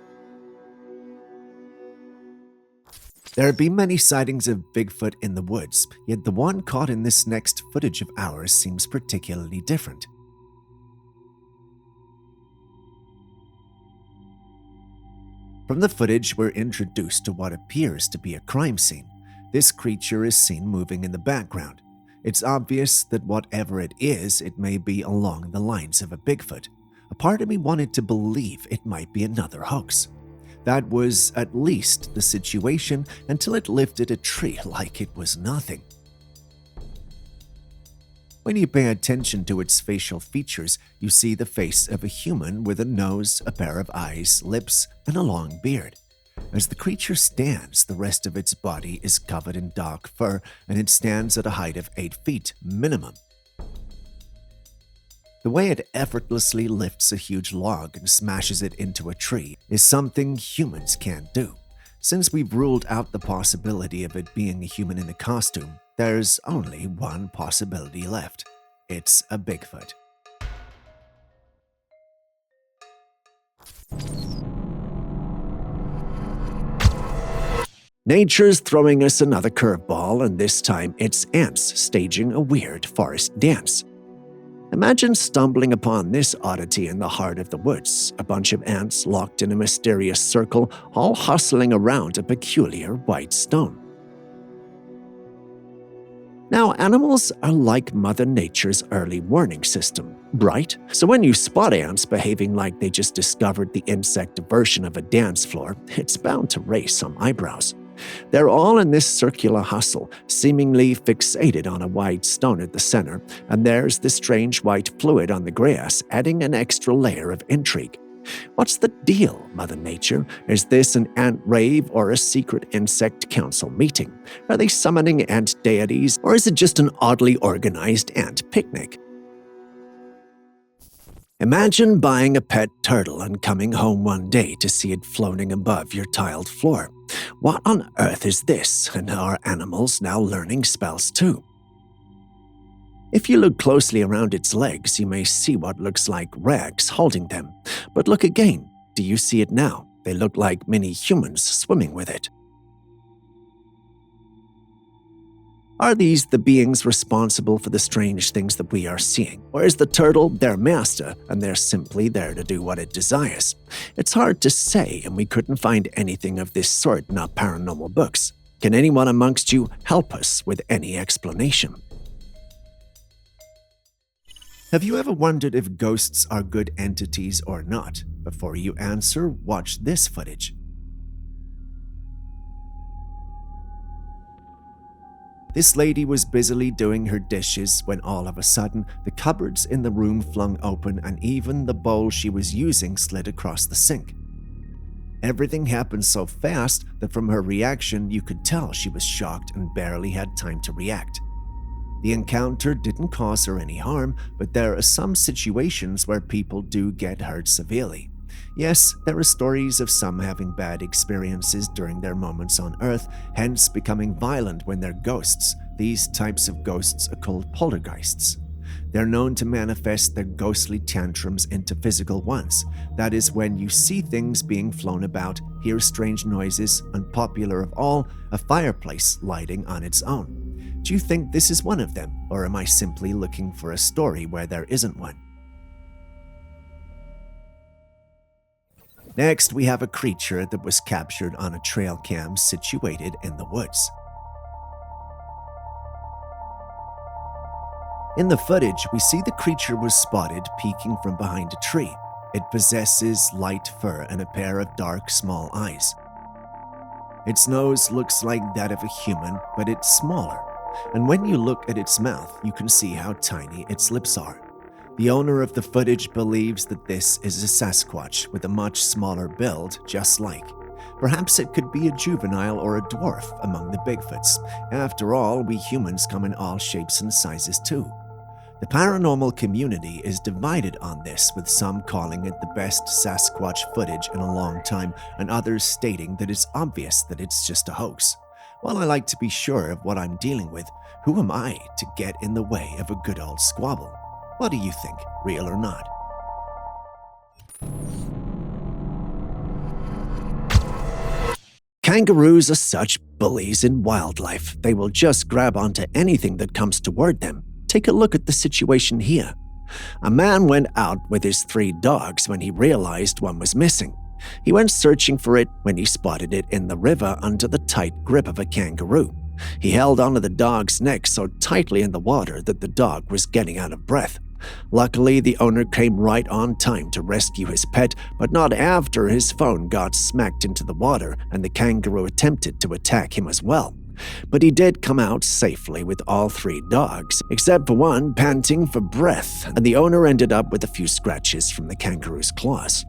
There have been many sightings of Bigfoot in the woods, yet the one caught in this next footage of ours seems particularly different. From the footage, we're introduced to what appears to be a crime scene. This creature is seen moving in the background. It's obvious that whatever it is, it may be along the lines of a Bigfoot. A part of me wanted to believe it might be another hoax. That was at least the situation until it lifted a tree like it was nothing. When you pay attention to its facial features, you see the face of a human with a nose, a pair of eyes, lips, and a long beard. As the creature stands, the rest of its body is covered in dark fur, and it stands at a height of 8 feet minimum. The way it effortlessly lifts a huge log and smashes it into a tree is something humans can't do. Since we've ruled out the possibility of it being a human in a costume, there's only one possibility left. It's a Bigfoot. Nature's throwing us another curveball, and this time it's ants staging a weird forest dance. Imagine stumbling upon this oddity in the heart of the woods, a bunch of ants locked in a mysterious circle, all hustling around a peculiar white stone. Now, animals are like Mother Nature's early warning system, right? So when you spot ants behaving like they just discovered the insect version of a dance floor, it's bound to raise some eyebrows. They're all in this circular hustle, seemingly fixated on a white stone at the center, and there's this strange white fluid on the grass, adding an extra layer of intrigue. What's the deal, Mother Nature? Is this an ant rave or a secret insect council meeting? Are they summoning ant deities, or is it just an oddly organized ant picnic? Imagine buying a pet turtle and coming home one day to see it floating above your tiled floor. What on earth is this, and are animals now learning spells too? If you look closely around its legs, you may see what looks like rags holding them. But look again. Do you see it now? They look like mini humans swimming with it. Are these the beings responsible for the strange things that we are seeing? Or is the turtle their master and they're simply there to do what it desires? It's hard to say, and we couldn't find anything of this sort in our paranormal books. Can anyone amongst you help us with any explanation? Have you ever wondered if ghosts are good entities or not? Before you answer, watch this footage. This lady was busily doing her dishes when all of a sudden, the cupboards in the room flung open and even the bowl she was using slid across the sink. Everything happened so fast that from her reaction, you could tell she was shocked and barely had time to react. The encounter didn't cause her any harm, but there are some situations where people do get hurt severely. Yes, there are stories of some having bad experiences during their moments on Earth, hence becoming violent when they're ghosts. These types of ghosts are called poltergeists. They're known to manifest their ghostly tantrums into physical ones. That is when you see things being flown about, hear strange noises, and popular of all, a fireplace lighting on its own. Do you think this is one of them, or am I simply looking for a story where there isn't one? Next, we have a creature that was captured on a trail cam situated in the woods. In the footage, we see the creature was spotted peeking from behind a tree. It possesses light fur and a pair of dark, small eyes. Its nose looks like that of a human, but it's smaller. And when you look at its mouth, you can see how tiny its lips are. The owner of the footage believes that this is a Sasquatch with a much smaller build, just like. Perhaps it could be a juvenile or a dwarf among the Bigfoots. After all, we humans come in all shapes and sizes too. The paranormal community is divided on this, with some calling it the best Sasquatch footage in a long time, and others stating that it's obvious that it's just a hoax. While I like to be sure of what I'm dealing with, who am I to get in the way of a good old squabble? What do you think, real or not? Kangaroos are such bullies in wildlife. They will just grab onto anything that comes toward them. Take a look at the situation here. A man went out with his 3 dogs when he realized one was missing. He went searching for it when he spotted it in the river under the tight grip of a kangaroo. He held onto the dog's neck so tightly in the water that the dog was getting out of breath. Luckily, the owner came right on time to rescue his pet, but not after his phone got smacked into the water and the kangaroo attempted to attack him as well. But he did come out safely with all 3 dogs, except for one panting for breath, and the owner ended up with a few scratches from the kangaroo's claws.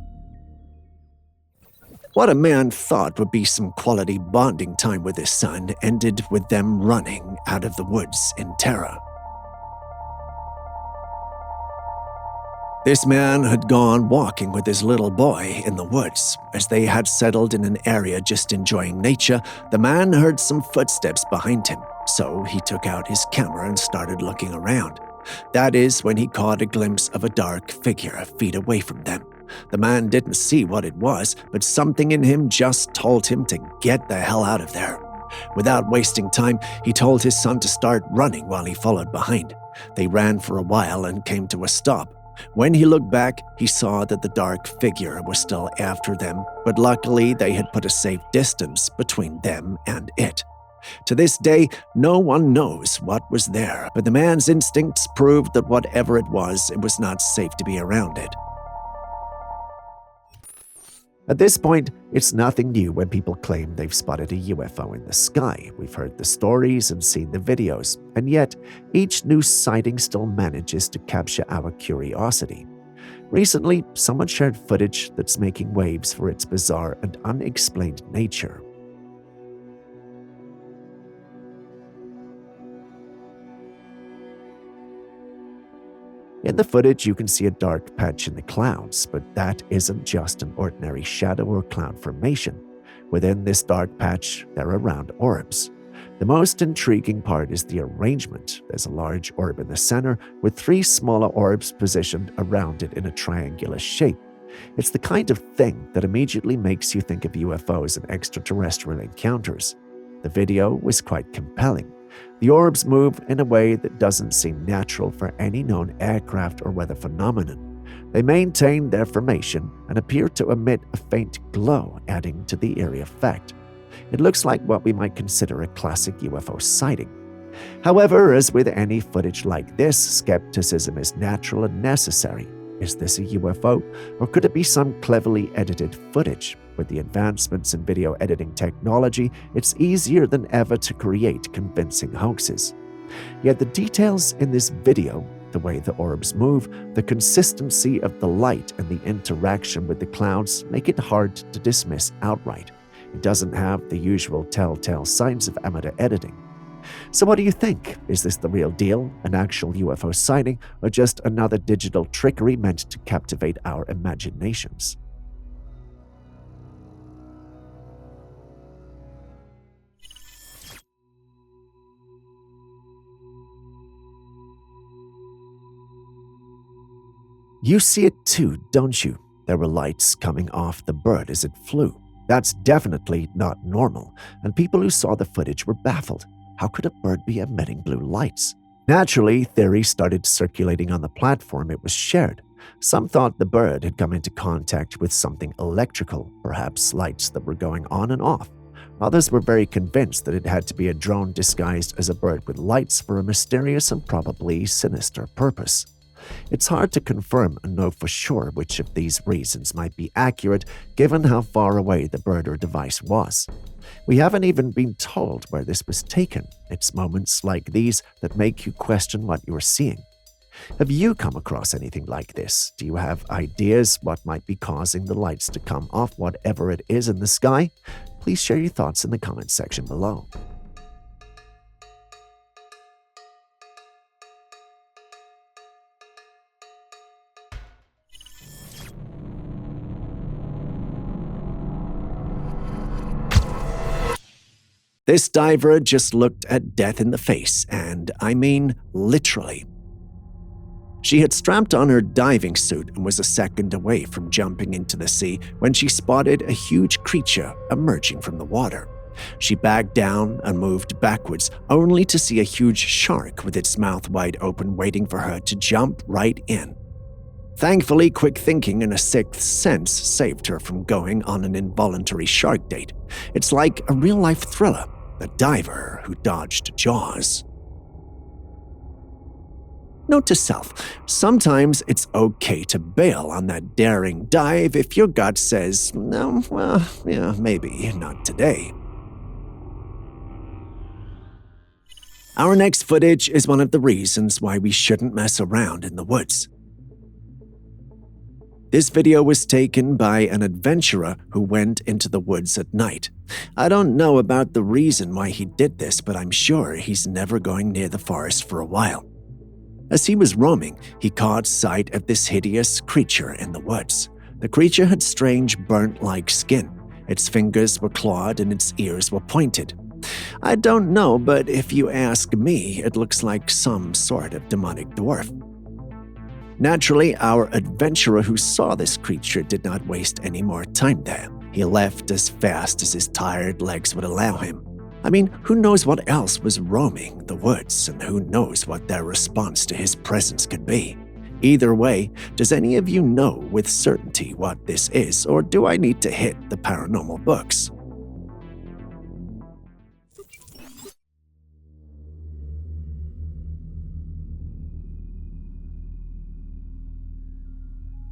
What a man thought would be some quality bonding time with his son ended with them running out of the woods in terror. This man had gone walking with his little boy in the woods. As they had settled in an area just enjoying nature, the man heard some footsteps behind him, so he took out his camera and started looking around. That is when he caught a glimpse of a dark figure feet away from them. The man didn't see what it was, but something in him just told him to get the hell out of there. Without wasting time, he told his son to start running while he followed behind. They ran for a while and came to a stop. When he looked back, he saw that the dark figure was still after them, but luckily they had put a safe distance between them and it. To this day, no one knows what was there, but the man's instincts proved that whatever it was not safe to be around it. At this point, it's nothing new when people claim they've spotted a UFO in the sky. We've heard the stories and seen the videos, and yet each new sighting still manages to capture our curiosity. Recently, someone shared footage that's making waves for its bizarre and unexplained nature. In the footage, you can see a dark patch in the clouds, but that isn't just an ordinary shadow or cloud formation. Within this dark patch, there are round orbs. The most intriguing part is the arrangement. There's a large orb in the center, with 3 smaller orbs positioned around it in a triangular shape. It's the kind of thing that immediately makes you think of UFOs and extraterrestrial encounters. The video was quite compelling. The orbs move in a way that doesn't seem natural for any known aircraft or weather phenomenon. They maintain their formation and appear to emit a faint glow, adding to the eerie effect. It looks like what we might consider a classic UFO sighting. However, as with any footage like this, skepticism is natural and necessary. Is this a UFO, or could it be some cleverly edited footage? With the advancements in video editing technology, it's easier than ever to create convincing hoaxes. Yet the details in this video, the way the orbs move, the consistency of the light, and the interaction with the clouds make it hard to dismiss outright. It doesn't have the usual telltale signs of amateur editing. So what do you think? Is this the real deal, an actual UFO sighting, or just another digital trickery meant to captivate our imaginations? You see it too, don't you? There were lights coming off the bird as it flew. That's definitely not normal, and people who saw the footage were baffled. How could a bird be emitting blue lights? Naturally, theories started circulating on the platform it was shared. Some thought the bird had come into contact with something electrical, perhaps lights that were going on and off. Others were very convinced that it had to be a drone disguised as a bird with lights for a mysterious and probably sinister purpose. It's hard to confirm and know for sure which of these reasons might be accurate given how far away the bird or device was. We haven't even been told where this was taken. It's moments like these that make you question what you're seeing. Have you come across anything like this? Do you have ideas what might be causing the lights to come off whatever it is in the sky? Please share your thoughts in the comments section below. This diver just looked at death in the face, and I mean literally. She had strapped on her diving suit and was a second away from jumping into the sea when she spotted a huge creature emerging from the water. She backed down and moved backwards, only to see a huge shark with its mouth wide open waiting for her to jump right in. Thankfully, quick thinking and a sixth sense saved her from going on an involuntary shark date. It's like a real-life thriller, The Diver Who Dodged Jaws. Note to self, sometimes it's okay to bail on that daring dive if your gut says, no, well, yeah, maybe not today. Our next footage is one of the reasons why we shouldn't mess around in the woods. This video was taken by an adventurer who went into the woods at night. I don't know about the reason why he did this, but I'm sure he's never going near the forest for a while. As he was roaming, he caught sight of this hideous creature in the woods. The creature had strange burnt-like skin. Its fingers were clawed and its ears were pointed. I don't know, but if you ask me, it looks like some sort of demonic dwarf. Naturally, our adventurer who saw this creature did not waste any more time there. He left as fast as his tired legs would allow him. I mean, who knows what else was roaming the woods, and who knows what their response to his presence could be. Either way, does any of you know with certainty what this is, or do I need to hit the paranormal books?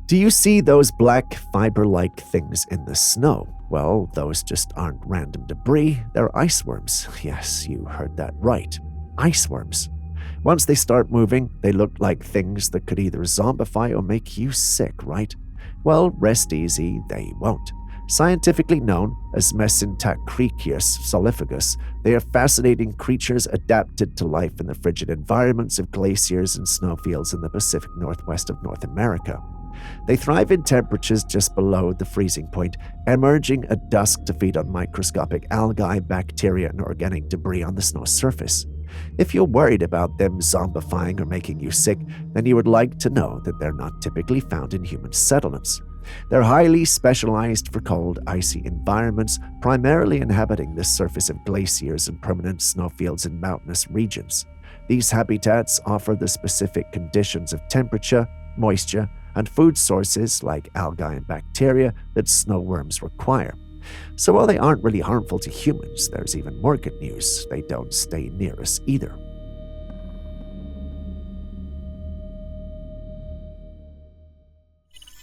Do you see those black fiber-like things in the snow? Well, those just aren't random debris, they're iceworms. Yes, you heard that right. Iceworms. Once they start moving, they look like things that could either zombify or make you sick, right? Well, rest easy, they won't. Scientifically known as Mesentacrecius solifigus, they are fascinating creatures adapted to life in the frigid environments of glaciers and snowfields in the Pacific Northwest of North America. They thrive in temperatures just below the freezing point, emerging at dusk to feed on microscopic algae, bacteria, and organic debris on the snow surface. If you're worried about them zombifying or making you sick, then you would like to know that they're not typically found in human settlements. They're highly specialized for cold, icy environments, primarily inhabiting the surface of glaciers and permanent snowfields in mountainous regions. These habitats offer the specific conditions of temperature, moisture, and food sources like algae and bacteria that snowworms require. So while they aren't really harmful to humans, there's even more good news: they don't stay near us either.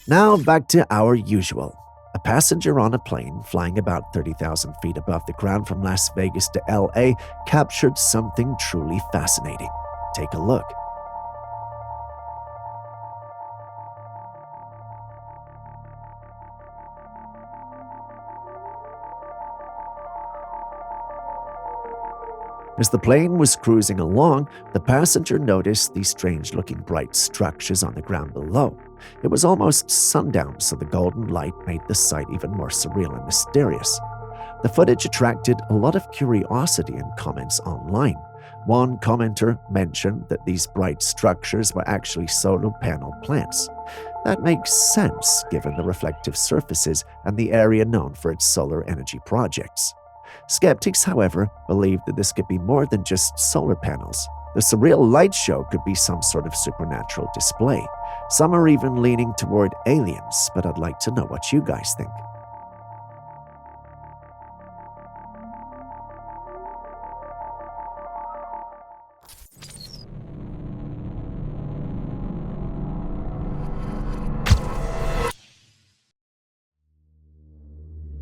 Now back to our usual. A passenger on a plane flying about 30,000 feet above the ground from Las Vegas to LA captured something truly fascinating. Take a look. As the plane was cruising along, the passenger noticed these strange-looking bright structures on the ground below. It was almost sundown, so the golden light made the sight even more surreal and mysterious. The footage attracted a lot of curiosity and comments online. One commenter mentioned that these bright structures were actually solar panel plants. That makes sense given the reflective surfaces and the area known for its solar energy projects. Skeptics, however, believe that this could be more than just solar panels. The surreal light show could be some sort of supernatural display. Some are even leaning toward aliens, but I'd like to know what you guys think.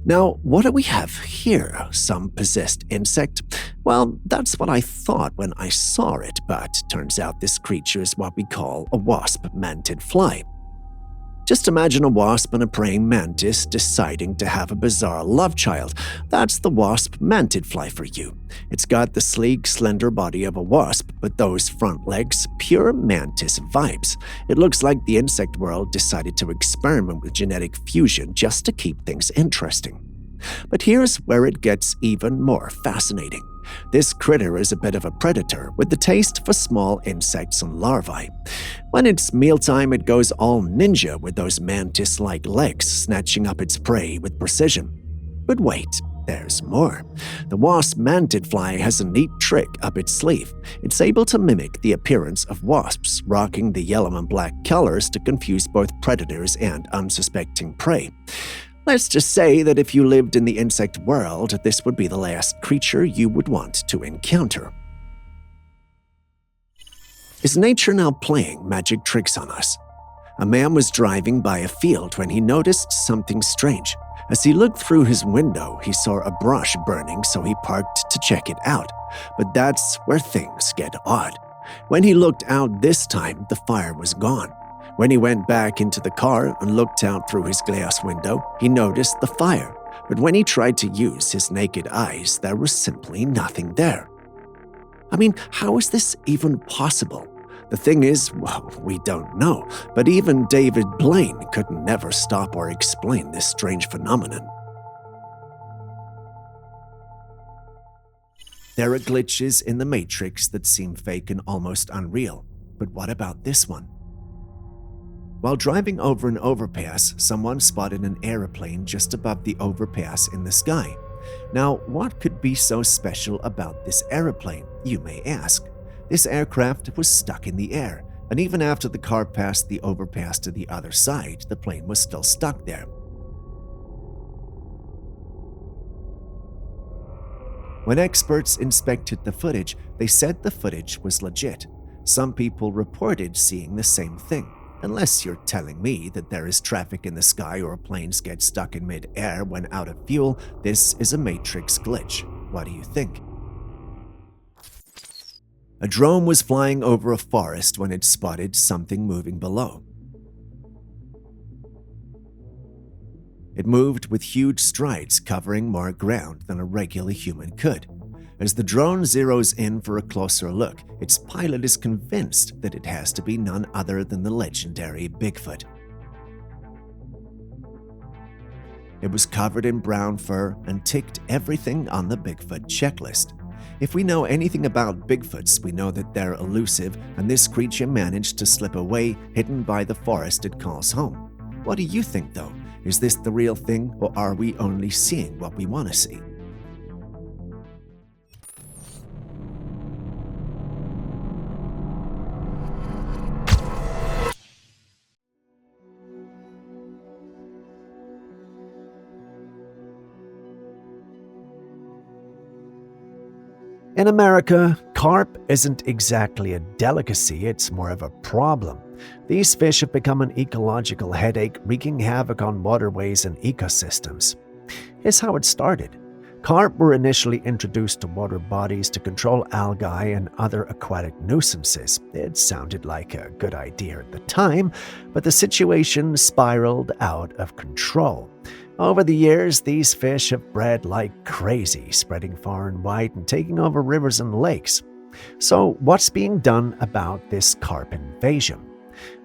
Now, what do we have here? Some possessed insect? Well, that's what I thought when I saw it, but turns out this creature is what we call a wasp-mantid fly. Just imagine a wasp and a praying mantis deciding to have a bizarre love child. That's the wasp-mantid fly for you. It's got the sleek, slender body of a wasp, but those front legs, pure mantis vibes. It looks like the insect world decided to experiment with genetic fusion just to keep things interesting. But here's where it gets even more fascinating. This critter is a bit of a predator with the taste for small insects and larvae. When it's mealtime, it goes all ninja with those mantis-like legs, snatching up its prey with precision. But wait, there's more. The wasp-mantid fly has a neat trick up its sleeve. It's able to mimic the appearance of wasps, rocking the yellow and black colors to confuse both predators and unsuspecting prey. Let's just say that if you lived in the insect world, this would be the last creature you would want to encounter. Is nature now playing magic tricks on us? A man was driving by a field when he noticed something strange. As he looked through his window, he saw a brush burning, so he parked to check it out. But that's where things get odd. When he looked out this time, the fire was gone. When he went back into the car and looked out through his glass window, he noticed the fire. But when he tried to use his naked eyes, there was simply nothing there. I mean, how is this even possible? The thing is, well, we don't know, but even David Blaine could never stop or explain this strange phenomenon. There are glitches in the Matrix that seem fake and almost unreal, but what about this one? While driving over an overpass, someone spotted an airplane just above the overpass in the sky. Now, what could be so special about this airplane, you may ask? This aircraft was stuck in the air, and even after the car passed the overpass to the other side, the plane was still stuck there. When experts inspected the footage, they said the footage was legit. Some people reported seeing the same thing. Unless you're telling me that there is traffic in the sky or planes get stuck in mid-air when out of fuel, this is a Matrix glitch. What do you think? A drone was flying over a forest when it spotted something moving below. It moved with huge strides, covering more ground than a regular human could. As the drone zeroes in for a closer look, its pilot is convinced that it has to be none other than the legendary Bigfoot. It was covered in brown fur and ticked everything on the Bigfoot checklist. If we know anything about Bigfoots, we know that they're elusive, and this creature managed to slip away, hidden by the forest it calls home. What do you think, though? Is this the real thing, or are we only seeing what we want to see? In America, carp isn't exactly a delicacy, it's more of a problem. These fish have become an ecological headache, wreaking havoc on waterways and ecosystems. Here's how it started. Carp were initially introduced to water bodies to control algae and other aquatic nuisances. It sounded like a good idea at the time, but the situation spiraled out of control. Over the years, these fish have bred like crazy, spreading far and wide and taking over rivers and lakes. So, what's being done about this carp invasion?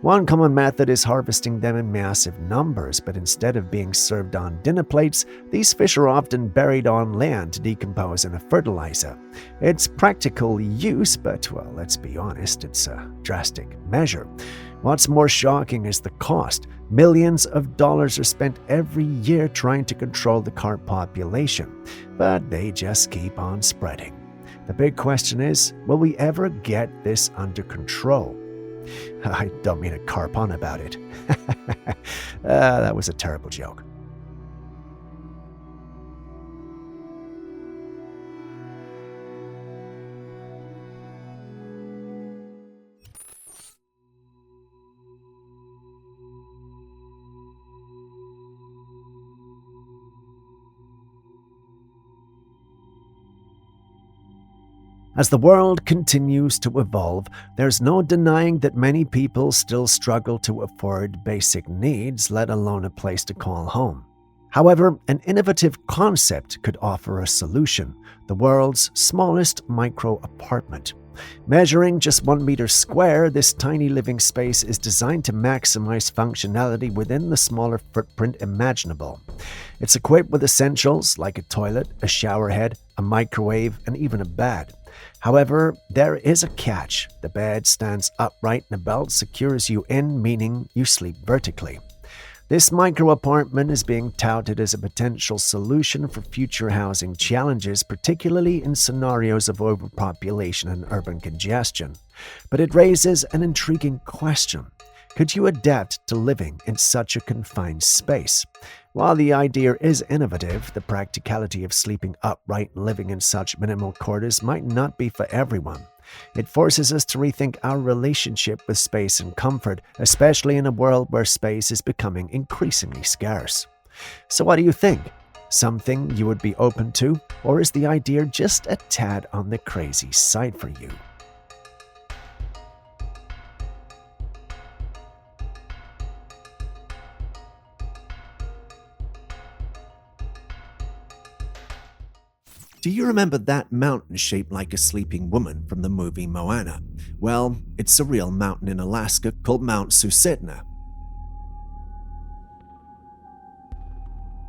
One common method is harvesting them in massive numbers, but instead of being served on dinner plates, these fish are often buried on land to decompose in a fertilizer. It's practical use, but, well, let's be honest, it's a drastic measure. What's more shocking is the cost. Millions of dollars are spent every year trying to control the carp population, but they just keep on spreading. The big question is, will we ever get this under control? I don't mean to carp on about it. That was a terrible joke. As the world continues to evolve, there's no denying that many people still struggle to afford basic needs, let alone a place to call home. However, an innovative concept could offer a solution: the world's smallest micro-apartment. Measuring just 1 meter square, this tiny living space is designed to maximize functionality within the smaller footprint imaginable. It's equipped with essentials like a toilet, a shower head, a microwave, and even a bed. However, there is a catch. The bed stands upright and a belt secures you in, meaning you sleep vertically. This micro-apartment is being touted as a potential solution for future housing challenges, particularly in scenarios of overpopulation and urban congestion. But it raises an intriguing question. Could you adapt to living in such a confined space? While the idea is innovative, the practicality of sleeping upright and living in such minimal quarters might not be for everyone. It forces us to rethink our relationship with space and comfort, especially in a world where space is becoming increasingly scarce. So what do you think? Something you would be open to? Or is the idea just a tad on the crazy side for you? Do you remember that mountain shaped like a sleeping woman from the movie Moana? Well, it's a real mountain in Alaska called Mount Susitna.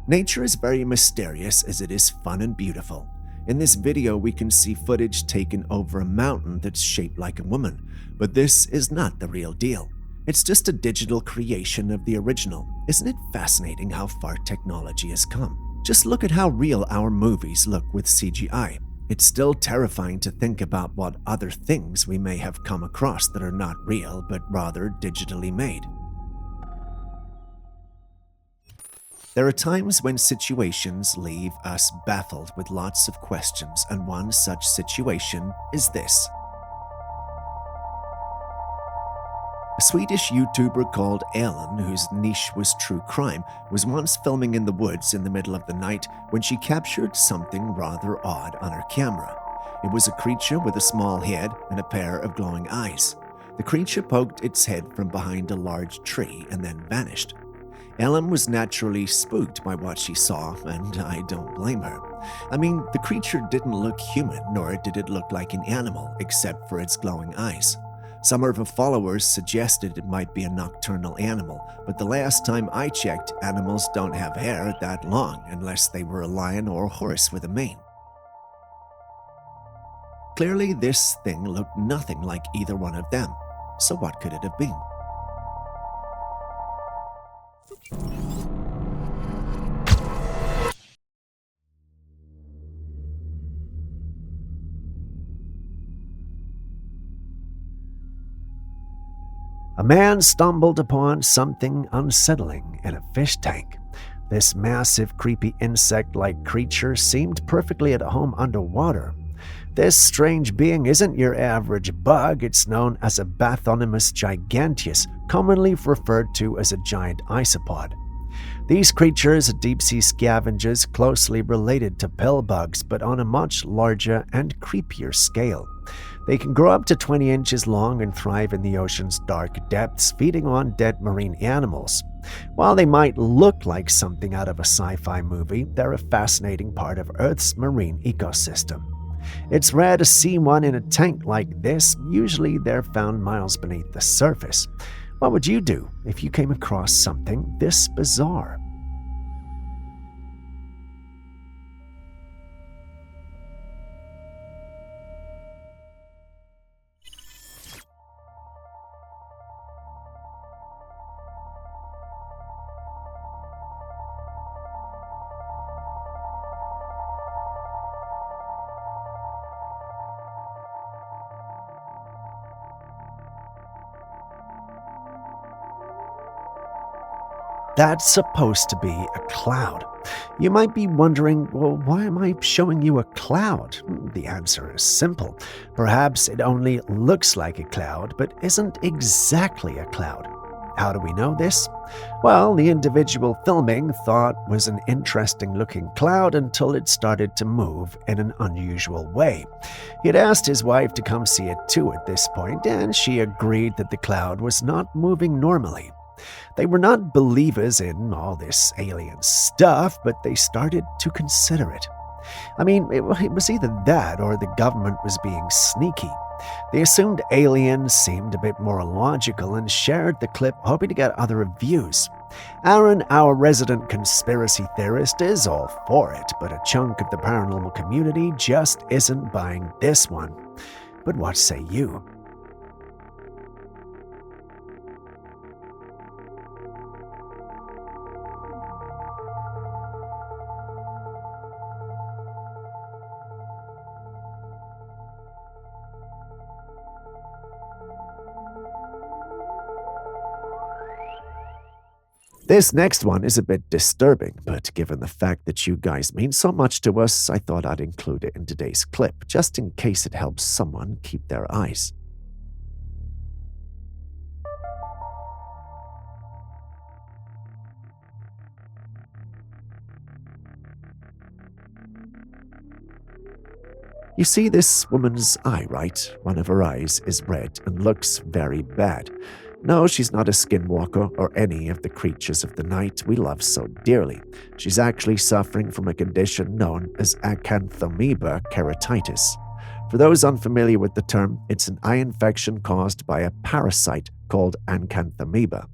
Nature is very mysterious as it is fun and beautiful. In this video, we can see footage taken over a mountain that's shaped like a woman, but this is not the real deal. It's just a digital creation of the original. Isn't it fascinating how far technology has come? Just look at how real our movies look with CGI. It's still terrifying to think about what other things we may have come across that are not real, but rather digitally made. There are times when situations leave us baffled with lots of questions, and one such situation is this. A Swedish YouTuber called Ellen, whose niche was true crime, was once filming in the woods in the middle of the night when she captured something rather odd on her camera. It was a creature with a small head and a pair of glowing eyes. The creature poked its head from behind a large tree and then vanished. Ellen was naturally spooked by what she saw, and I don't blame her. I mean, the creature didn't look human, nor did it look like an animal, except for its glowing eyes. Some of her followers suggested it might be a nocturnal animal, but the last time I checked, animals don't have hair that long unless they were a lion or a horse with a mane. Clearly, this thing looked nothing like either one of them. So what could it have been? A man stumbled upon something unsettling in a fish tank. This massive, creepy insect-like creature seemed perfectly at home underwater. This strange being isn't your average bug. It's known as a Bathynomus giganteus, commonly referred to as a giant isopod. These creatures are deep-sea scavengers closely related to pillbugs, but on a much larger and creepier scale. They can grow up to 20 inches long and thrive in the ocean's dark depths, feeding on dead marine animals. While they might look like something out of a sci-fi movie, they're a fascinating part of Earth's marine ecosystem. It's rare to see one in a tank like this. Usually they're found miles beneath the surface. What would you do if you came across something this bizarre? That's supposed to be a cloud. You might be wondering, well, why am I showing you a cloud? The answer is simple. Perhaps it only looks like a cloud, but isn't exactly a cloud. How do we know this? Well, the individual filming thought was an interesting-looking cloud until it started to move in an unusual way. He had asked his wife to come see it too at this point, and she agreed that the cloud was not moving normally. They were not believers in all this alien stuff, but they started to consider it. I mean, it was either that or the government was being sneaky. They assumed aliens seemed a bit more logical and shared the clip hoping to get other reviews. Aaron, our resident conspiracy theorist, is all for it, but a chunk of the paranormal community just isn't buying this one. But what say you? This next one is a bit disturbing, but given the fact that you guys mean so much to us, I thought I'd include it in today's clip, just in case it helps someone keep their eyes. You see this woman's eye, right? One of her eyes is red and looks very bad. No, she's not a skinwalker or any of the creatures of the night we love so dearly. She's actually suffering from a condition known as acanthamoeba keratitis. For those unfamiliar with the term, it's an eye infection caused by a parasite called acanthamoeba.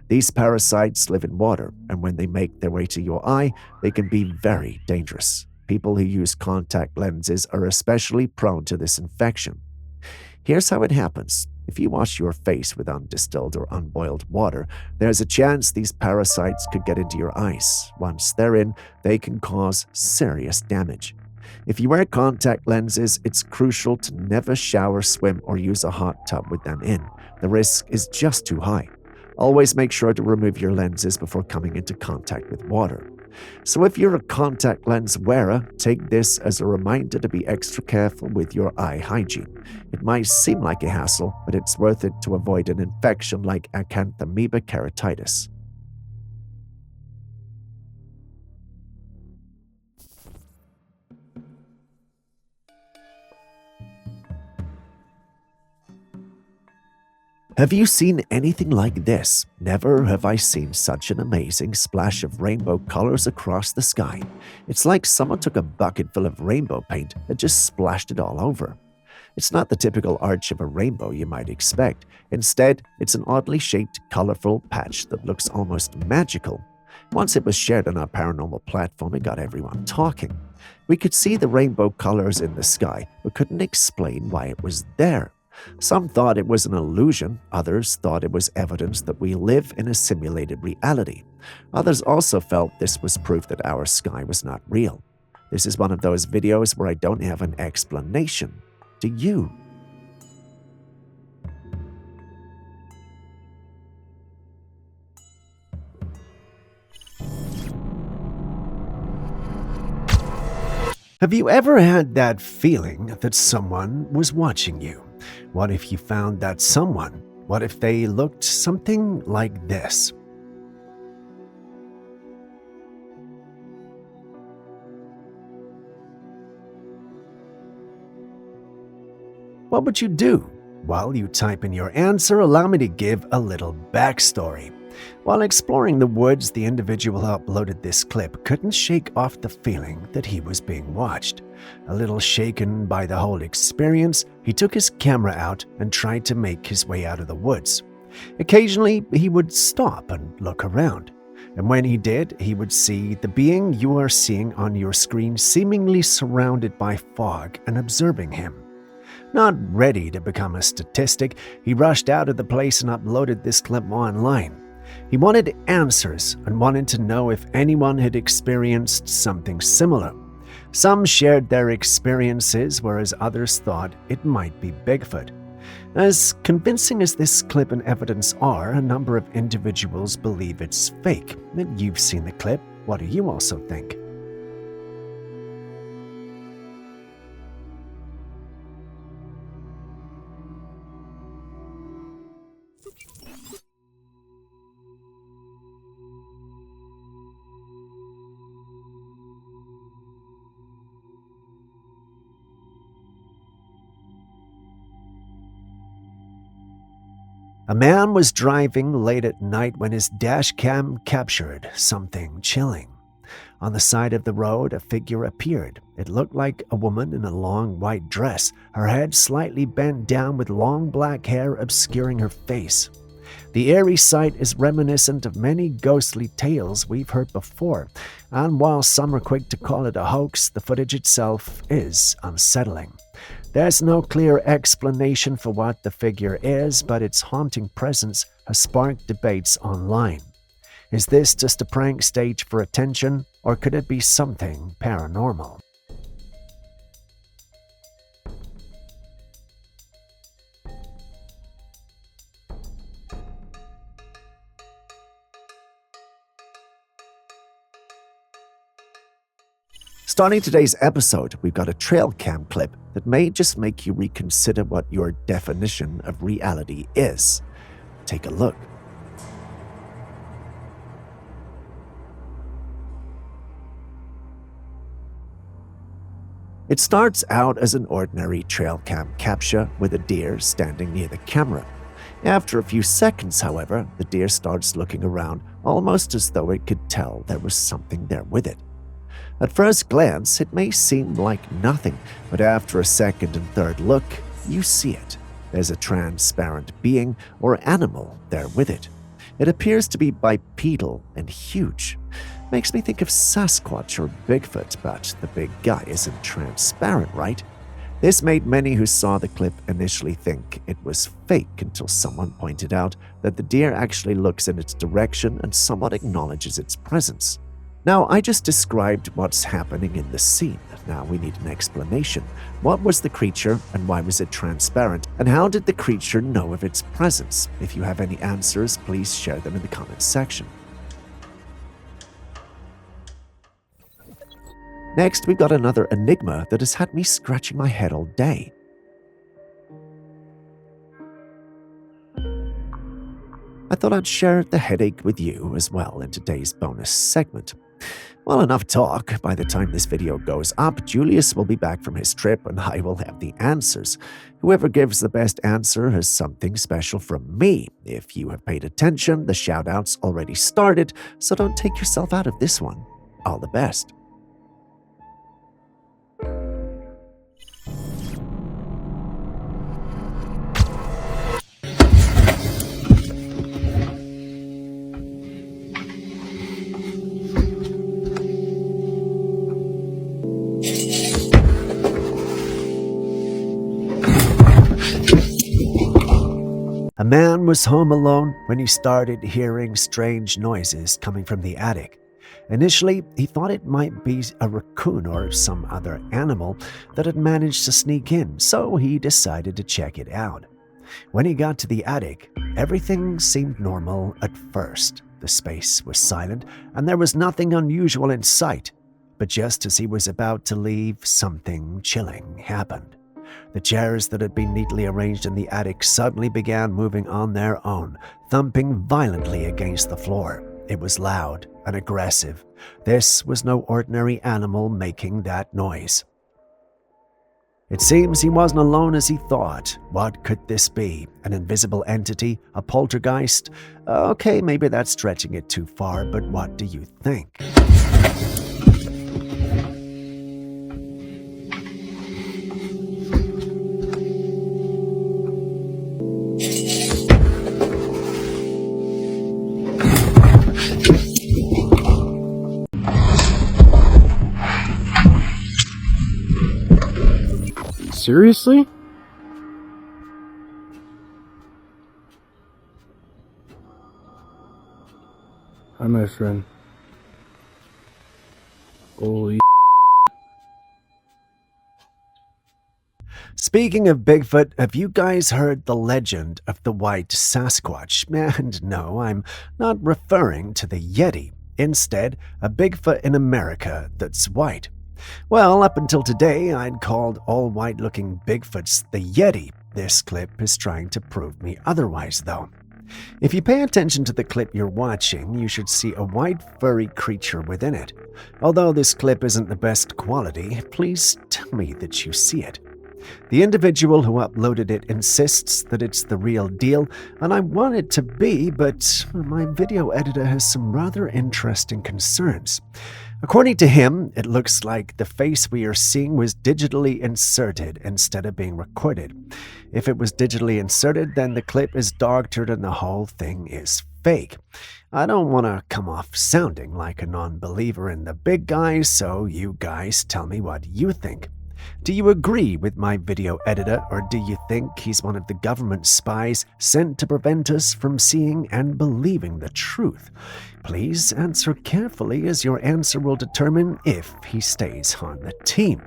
These parasites live in water, and when they make their way to your eye, they can be very dangerous. People who use contact lenses are especially prone to this infection. Here's how it happens. If you wash your face with undistilled or unboiled water, there's a chance these parasites could get into your eyes. Once they're in, they can cause serious damage. If you wear contact lenses, it's crucial to never shower, swim, or use a hot tub with them in. The risk is just too high. Always make sure to remove your lenses before coming into contact with water. So if you're a contact lens wearer, take this as a reminder to be extra careful with your eye hygiene. It might seem like a hassle, but it's worth it to avoid an infection like acanthamoeba keratitis. Have you seen anything like this? Never have I seen such an amazing splash of rainbow colors across the sky. It's like someone took a bucket full of rainbow paint and just splashed it all over. It's not the typical arch of a rainbow you might expect. Instead, it's an oddly shaped, colorful patch that looks almost magical. Once it was shared on our paranormal platform, it got everyone talking. We could see the rainbow colors in the sky, but couldn't explain why it was there. Some thought it was an illusion, others thought it was evidence that we live in a simulated reality. Others also felt this was proof that our sky was not real. This is one of those videos where I don't have an explanation. Do you? Have you ever had that feeling that someone was watching you? What if you found that someone? What if they looked something like this? What would you do? While you type in your answer, allow me to give a little backstory. While exploring the woods, the individual who uploaded this clip couldn't shake off the feeling that he was being watched. A little shaken by the whole experience, he took his camera out and tried to make his way out of the woods. Occasionally, he would stop and look around. And when he did, he would see the being you are seeing on your screen seemingly surrounded by fog and observing him. Not ready to become a statistic, he rushed out of the place and uploaded this clip online. He wanted answers and wanted to know if anyone had experienced something similar. Some shared their experiences, whereas others thought it might be Bigfoot. As convincing as this clip and evidence are, a number of individuals believe it's fake. And you've seen the clip. What do you also think? A man was driving late at night when his dash cam captured something chilling. On the side of the road, a figure appeared. It looked like a woman in a long white dress, her head slightly bent down with long black hair obscuring her face. The eerie sight is reminiscent of many ghostly tales we've heard before, and while some are quick to call it a hoax, the footage itself is unsettling. There's no clear explanation for what the figure is, but its haunting presence has sparked debates online. Is this just a prank staged for attention, or could it be something paranormal? Starting today's episode, we've got a Trailcam clip that may just make you reconsider what your definition of reality is. Take a look. It starts out as an ordinary Trailcam capture with a deer standing near the camera. After a few seconds, however, the deer starts looking around almost as though it could tell there was something there with it. At first glance, it may seem like nothing, but after a second and third look, you see it. There's a transparent being or animal there with it. It appears to be bipedal and huge. Makes me think of Sasquatch or Bigfoot, but the big guy isn't transparent, right? This made many who saw the clip initially think it was fake until someone pointed out that the deer actually looks in its direction and somewhat acknowledges its presence. Now, I just described what's happening in the scene. Now we need an explanation. What was the creature and why was it transparent? And how did the creature know of its presence? If you have any answers, please share them in the comments section. Next, we've got another enigma that has had me scratching my head all day. I thought I'd share the headache with you as well in today's bonus segment. Well, enough talk. By the time this video goes up, Julius will be back from his trip and I will have the answers. Whoever gives the best answer has something special from me. If you have paid attention, the shoutouts already started, so don't take yourself out of this one. All the best. A man was home alone when he started hearing strange noises coming from the attic. Initially, he thought it might be a raccoon or some other animal that had managed to sneak in, so he decided to check it out. When he got to the attic, everything seemed normal at first. The space was silent, and there was nothing unusual in sight. But just as he was about to leave, something chilling happened. The chairs that had been neatly arranged in the attic suddenly began moving on their own, thumping violently against the floor. It was loud and aggressive. This was no ordinary animal making that noise. It seems he wasn't alone as he thought. What could this be? An invisible entity? A poltergeist? Okay, maybe that's stretching it too far, but what do you think? Seriously? Hi, my friend. Holy. Speaking of Bigfoot, have you guys heard the legend of the white Sasquatch? And no, I'm not referring to the Yeti. Instead, a Bigfoot in America that's white. Well, up until today, I'd called all white-looking Bigfoots the Yeti. This clip is trying to prove me otherwise, though. If you pay attention to the clip you're watching, you should see a white furry creature within it. Although this clip isn't the best quality, please tell me that you see it. The individual who uploaded it insists that it's the real deal, and I want it to be, but my video editor has some rather interesting concerns. According to him, it looks like the face we are seeing was digitally inserted instead of being recorded. If it was digitally inserted, then the clip is doctored and the whole thing is fake. I don't want to come off sounding like a non-believer in the big guys, so you guys tell me what you think. Do you agree with my video editor, or do you think he's one of the government spies sent to prevent us from seeing and believing the truth? Please answer carefully, as your answer will determine if he stays on the team.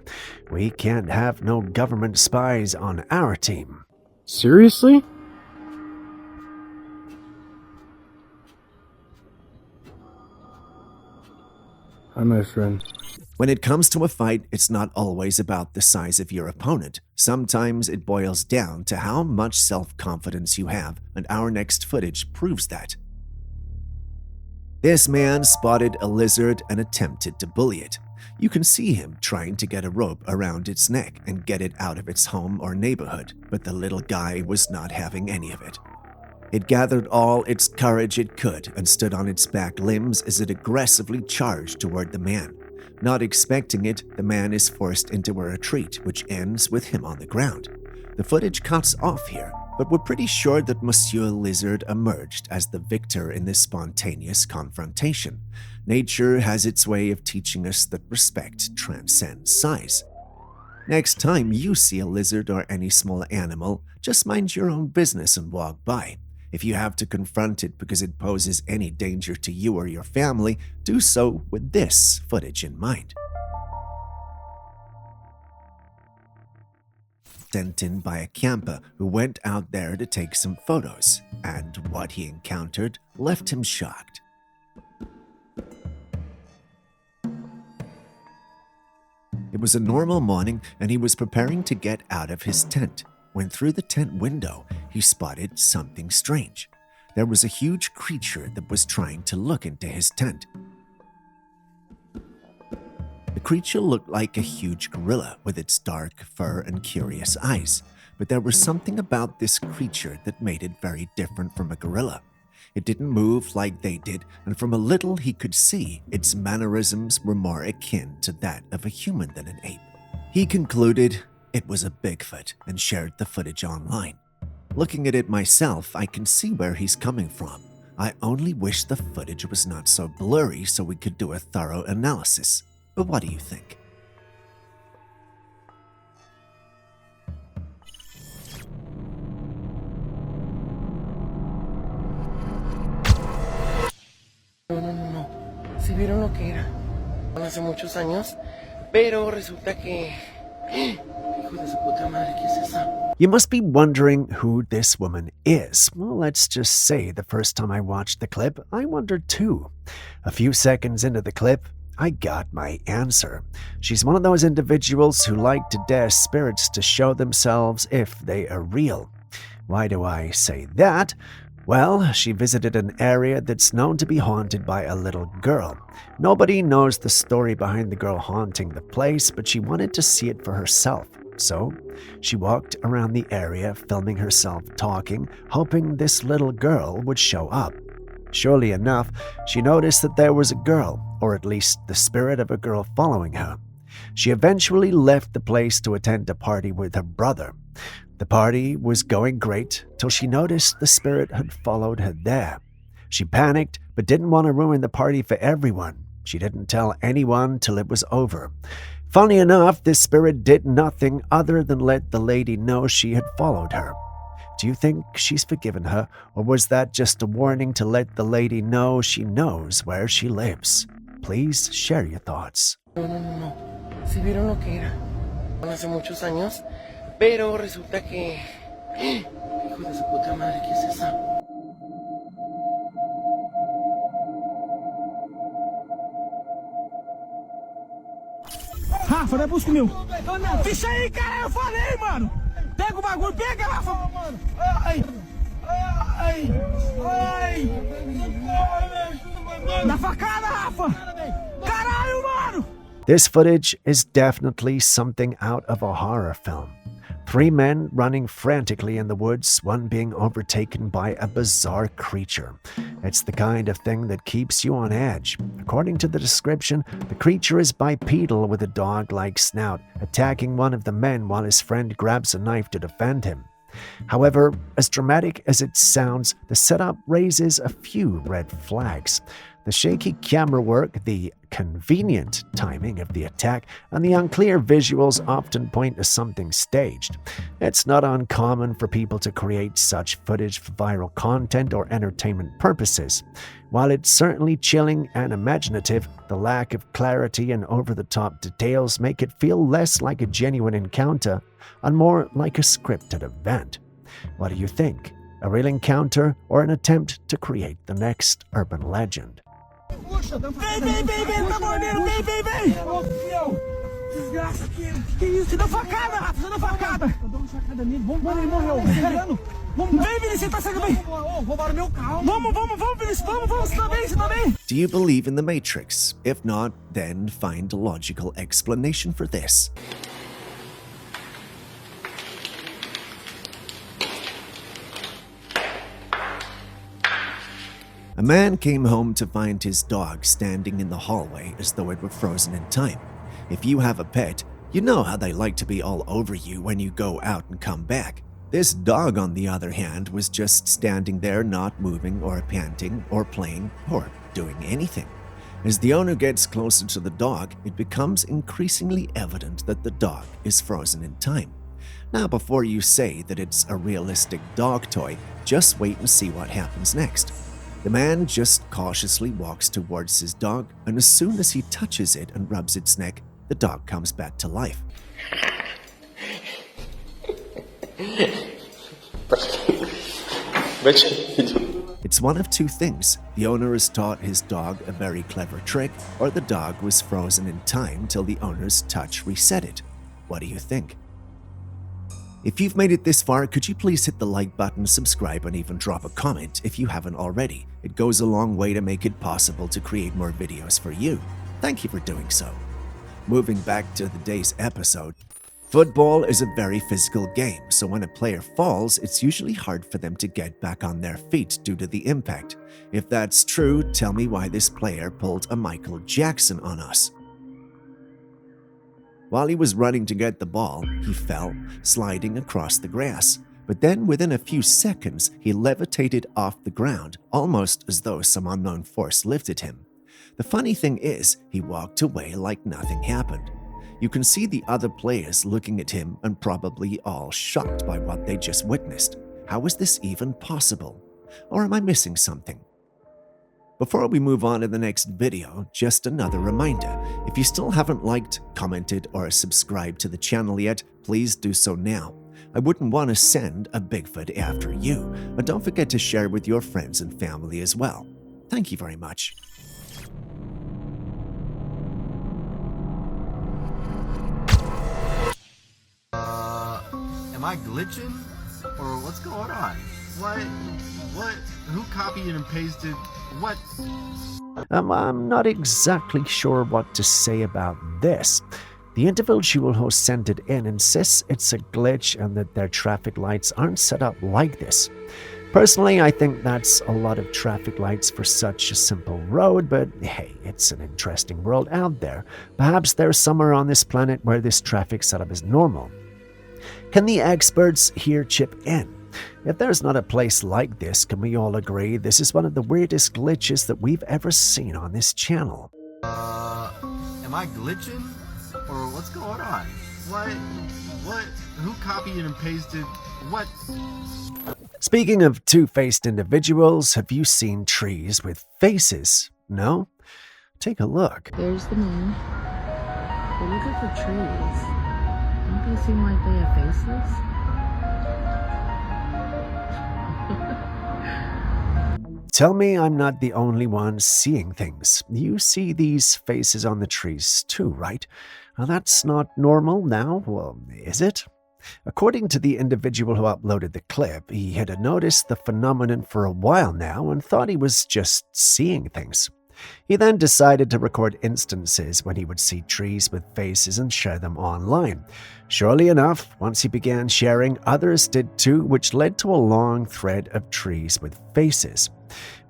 We can't have no government spies on our team. Seriously? Hi, my friend. When it comes to a fight, it's not always about the size of your opponent. Sometimes it boils down to how much self-confidence you have, and our next footage proves that. This man spotted a lizard and attempted to bully it. You can see him trying to get a rope around its neck and get it out of its home or neighborhood, but the little guy was not having any of it. It gathered all its courage it could and stood on its back limbs as it aggressively charged toward the man. Not expecting it, the man is forced into a retreat, which ends with him on the ground. The footage cuts off here, but we're pretty sure that Monsieur Lizard emerged as the victor in this spontaneous confrontation. Nature has its way of teaching us that respect transcends size. Next time you see a lizard or any small animal, just mind your own business and walk by. If you have to confront it because it poses any danger to you or your family, do so with this footage in mind. Sent in by a camper who went out there to take some photos, and what he encountered left him shocked. It was a normal morning, and he was preparing to get out of his tent, when through the tent window, he spotted something strange. There was a huge creature that was trying to look into his tent. The creature looked like a huge gorilla with its dark fur and curious eyes, but there was something about this creature that made it very different from a gorilla. It didn't move like they did, and from a little he could see, its mannerisms were more akin to that of a human than an ape. He concluded it was a Bigfoot and shared the footage online. Looking at it myself, I can see where he's coming from. I only wish the footage was not so blurry so we could do a thorough analysis. But what do you think? No. Si vieron lo que era hace muchos años, pero resulta que... Hijo de su puta madre, ¿qué es eso? You must be wondering who this woman is. Well, let's just say the first time I watched the clip, I wondered too. A few seconds into the clip, I got my answer. She's one of those individuals who like to dare spirits to show themselves if they are real. Why do I say that? Well, she visited an area that's known to be haunted by a little girl. Nobody knows the story behind the girl haunting the place, but she wanted to see it for herself. So, she walked around the area, filming herself talking, hoping this little girl would show up. Surely enough, she noticed that there was a girl, or at least the spirit of a girl, following her. She eventually left the place to attend a party with her brother. The party was going great till she noticed the spirit had followed her there. She panicked, but didn't want to ruin the party for everyone. She didn't tell anyone till it was over. Funny enough, this spirit did nothing other than let the lady know she had followed her. Do you think she's forgiven her, or was that just a warning to let the lady know she knows where she lives? Please share your thoughts. No. ¿Sí vieron lo que era? Hace muchos años, pero resulta que... Hijo de su puta madre, ¿qué es esa? Rafa, não é busca meu. Ficha aí, cara, eu falei, mano. Pega o bagulho, pega, Rafa. Ai. Na facada, Rafa. Caralho, mano. This footage is definitely something out of a horror film. 3 men running frantically in the woods, one being overtaken by a bizarre creature. It's the kind of thing that keeps you on edge. According to the description, the creature is bipedal with a dog-like snout, attacking one of the men while his friend grabs a knife to defend him. However, as dramatic as it sounds, the setup raises a few red flags. The shaky camera work, the convenient timing of the attack, and the unclear visuals often point to something staged. It's not uncommon for people to create such footage for viral content or entertainment purposes. While it's certainly chilling and imaginative, the lack of clarity and over-the-top details make it feel less like a genuine encounter and more like a scripted event. What do you think? A real encounter or an attempt to create the next urban legend? Vem, tá mordendo, vem. Desgraça, que isso? Você deu facada, Rafa, você deu facada. Eu dou uma facada nele, mano, ele morreu. Vem, Vinícius, tá saindo bem. Roubaram meu carro. Vamos, Vinícius, vamos, você tá bem. Do you believe in the Matrix? If not, then find a logical explanation for this. A man came home to find his dog standing in the hallway as though it were frozen in time. If you have a pet, you know how they like to be all over you when you go out and come back. This dog, on the other hand, was just standing there, not moving or panting or playing or doing anything. As the owner gets closer to the dog, it becomes increasingly evident that the dog is frozen in time. Now, before you say that it's a realistic dog toy, just wait and see what happens next. The man just cautiously walks towards his dog, and as soon as he touches it and rubs its neck, the dog comes back to life. It's one of two things. The owner has taught his dog a very clever trick, or the dog was frozen in time till the owner's touch reset it. What do you think? If you've made it this far, could you please hit the like button, subscribe, and even drop a comment if you haven't already? It goes a long way to make it possible to create more videos for you. Thank you for doing so. Moving back to the day's episode, football is a very physical game, so when a player falls, it's usually hard for them to get back on their feet due to the impact. If that's true, tell me why this player pulled a Michael Jackson on us. While he was running to get the ball, he fell, sliding across the grass. But then, within a few seconds, he levitated off the ground, almost as though some unknown force lifted him. The funny thing is, he walked away like nothing happened. You can see the other players looking at him and probably all shocked by what they just witnessed. How is this even possible? Or am I missing something? Before we move on to the next video, just another reminder. If you still haven't liked, commented, or subscribed to the channel yet, please do so now. I wouldn't want to send a Bigfoot after you, and don't forget to share with your friends and family as well. Thank you very much. Am I glitching? Or what's going on? What? Who copied and pasted what? I'm not exactly sure what to say about this. The individual who sent it in insists it's a glitch and that their traffic lights aren't set up like this. Personally, I think that's a lot of traffic lights for such a simple road, but hey, it's an interesting world out there. Perhaps there's somewhere on this planet where this traffic setup is normal. Can the experts here chip in? If there's not a place like this, can we all agree this is one of the weirdest glitches that we've ever seen on this channel? Am I glitching? Or what's going on? What? Who copied and pasted what? Speaking of two-faced individuals, have you seen trees with faces? No? Take a look. There's the moon. But look at the trees. Don't they seem like they have faces? Tell me I'm not the only one seeing things. You see these faces on the trees too, right? Now that's not normal now, well, is it? According to the individual who uploaded the clip, he had noticed the phenomenon for a while now and thought he was just seeing things. He then decided to record instances when he would see trees with faces and share them online. Surely enough, once he began sharing, others did too, which led to a long thread of trees with faces.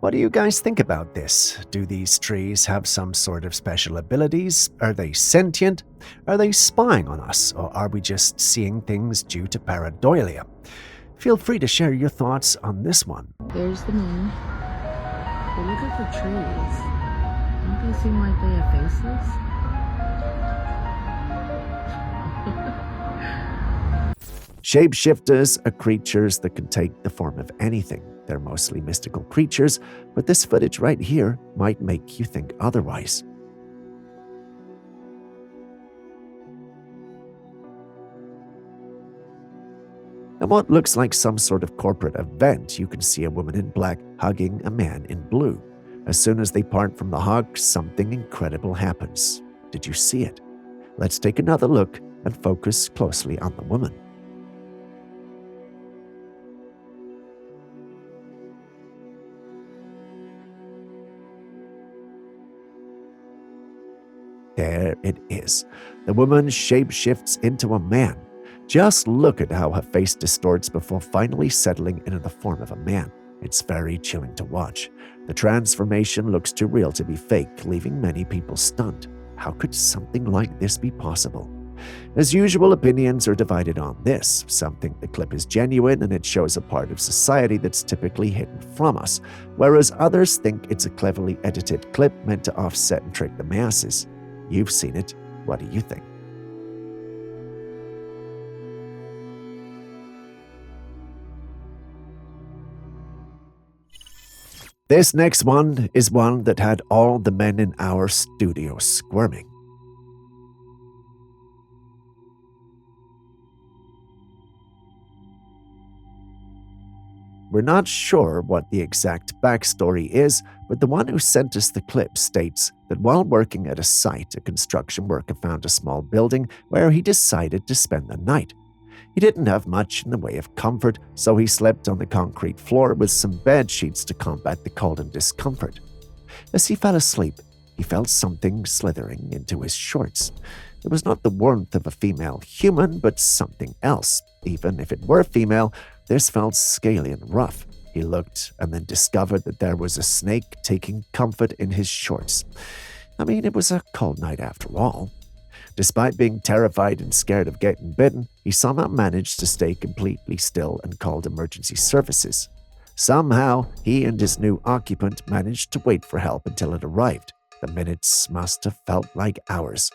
What do you guys think about this? Do these trees have some sort of special abilities? Are they sentient? Are they spying on us? Or are we just seeing things due to pareidolia? Feel free to share your thoughts on this one. There's the moon. But look at the trees. Don't they seem like they have faces? Shapeshifters are creatures that can take the form of anything. They're mostly mystical creatures, but this footage right here might make you think otherwise. At what looks like some sort of corporate event, you can see a woman in black hugging a man in blue. As soon as they part from the hug, something incredible happens. Did you see it? Let's take another look and focus closely on the woman. There it is. The woman shapeshifts into a man. Just look at how her face distorts before finally settling into the form of a man. It's very chilling to watch. The transformation looks too real to be fake, leaving many people stunned. How could something like this be possible? As usual, opinions are divided on this. Some think the clip is genuine and it shows a part of society that's typically hidden from us, whereas others think it's a cleverly edited clip meant to offset and trick the masses. You've seen it. What do you think? This next one is one that had all the men in our studio squirming. We're not sure what the exact backstory is, but the one who sent us the clip states that while working at a site, a construction worker found a small building where he decided to spend the night. He didn't have much in the way of comfort, so he slept on the concrete floor with some bed sheets to combat the cold and discomfort. As he fell asleep, he felt something slithering into his shorts. It was not the warmth of a female human, but something else. Even if it were female, this felt scaly and rough. He looked and then discovered that there was a snake taking comfort in his shorts. I mean, it was a cold night after all. Despite being terrified and scared of getting bitten, he somehow managed to stay completely still and called emergency services. Somehow, he and his new occupant managed to wait for help until it arrived. The minutes must have felt like hours.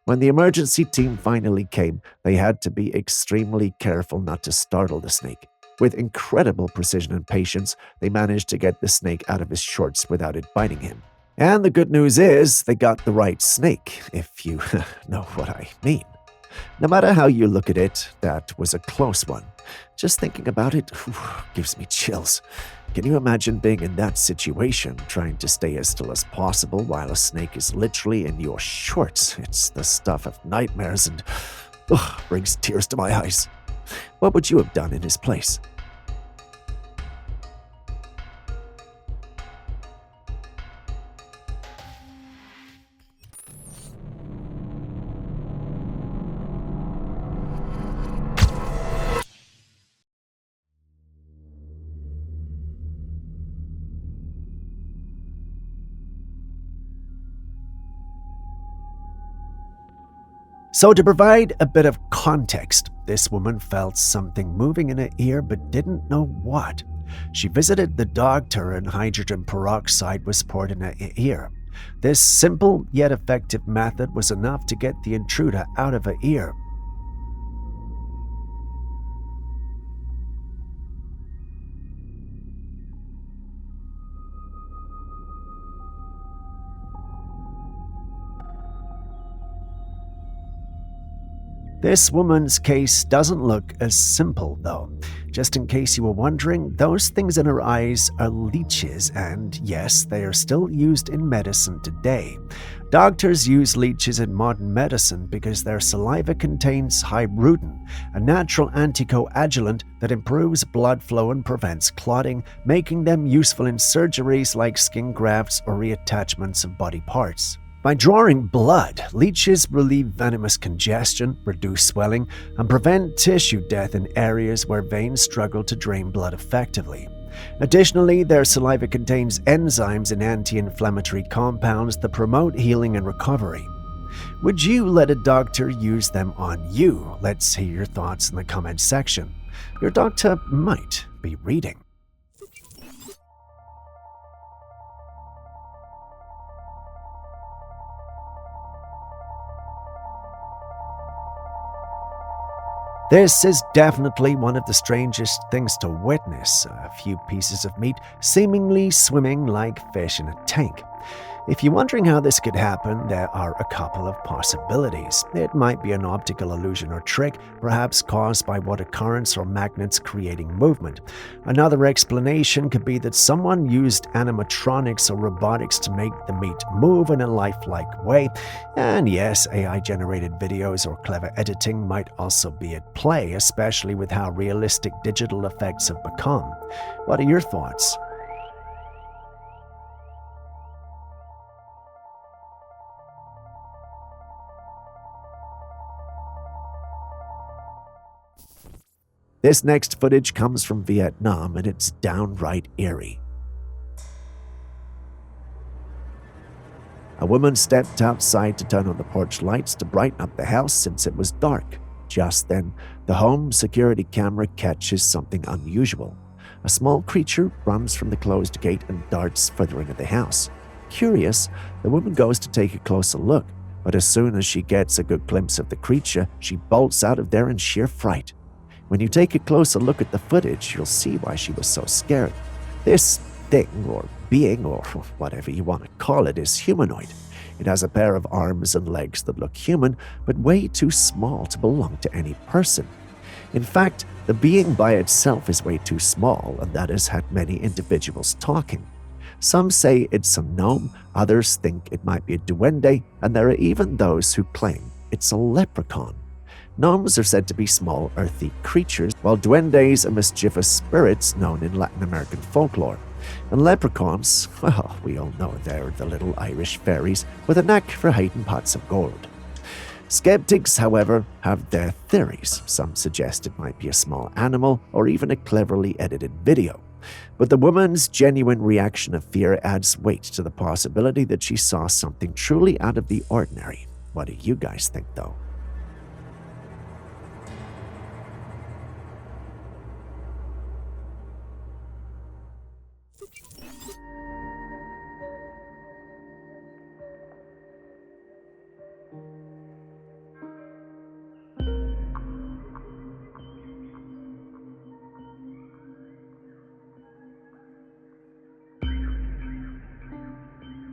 When the emergency team finally came, they had to be extremely careful not to startle the snake. With incredible precision and patience, they managed to get the snake out of his shorts without it biting him. And the good news is, they got the right snake, if you know what I mean. No matter how you look at it, that was a close one. Just thinking about it gives me chills. Can you imagine being in that situation, trying to stay as still as possible while a snake is literally in your shorts? It's the stuff of nightmares and brings tears to my eyes. What would you have done in his place? So to provide a bit of context, this woman felt something moving in her ear but didn't know what. She visited the doctor and hydrogen peroxide was poured in her ear. This simple yet effective method was enough to get the intruder out of her ear. This woman's case doesn't look as simple, though. Just in case you were wondering, those things in her eyes are leeches, and yes, they are still used in medicine today. Doctors use leeches in modern medicine because their saliva contains hybrutin, a natural anticoagulant that improves blood flow and prevents clotting, making them useful in surgeries like skin grafts or reattachments of body parts. By drawing blood, leeches relieve venomous congestion, reduce swelling, and prevent tissue death in areas where veins struggle to drain blood effectively. Additionally, their saliva contains enzymes and anti-inflammatory compounds that promote healing and recovery. Would you let a doctor use them on you? Let's hear your thoughts in the comments section. Your doctor might be reading. This is definitely one of the strangest things to witness, a few pieces of meat seemingly swimming like fish in a tank. If you're wondering how this could happen, there are a couple of possibilities. It might be an optical illusion or trick, perhaps caused by water currents or magnets creating movement. Another explanation could be that someone used animatronics or robotics to make the meat move in a lifelike way. And yes, AI-generated videos or clever editing might also be at play, especially with how realistic digital effects have become. What are your thoughts? This next footage comes from Vietnam, and it's downright eerie. A woman stepped outside to turn on the porch lights to brighten up the house since it was dark. Just then, the home security camera catches something unusual. A small creature runs from the closed gate and darts further into the house. Curious, the woman goes to take a closer look, but as soon as she gets a good glimpse of the creature, she bolts out of there in sheer fright. When you take a closer look at the footage, you'll see why she was so scared. This thing, or being, or whatever you want to call it, is humanoid. It has a pair of arms and legs that look human, but way too small to belong to any person. In fact, the being by itself is way too small, and that has had many individuals talking. Some say it's a gnome, others think it might be a duende, and there are even those who claim it's a leprechaun. Gnomes are said to be small, earthy creatures, while duendes are mischievous spirits known in Latin American folklore. And leprechauns, well, we all know they're the little Irish fairies with a knack for hiding pots of gold. Skeptics, however, have their theories. Some suggest it might be a small animal or even a cleverly edited video. But the woman's genuine reaction of fear adds weight to the possibility that she saw something truly out of the ordinary. What do you guys think, though?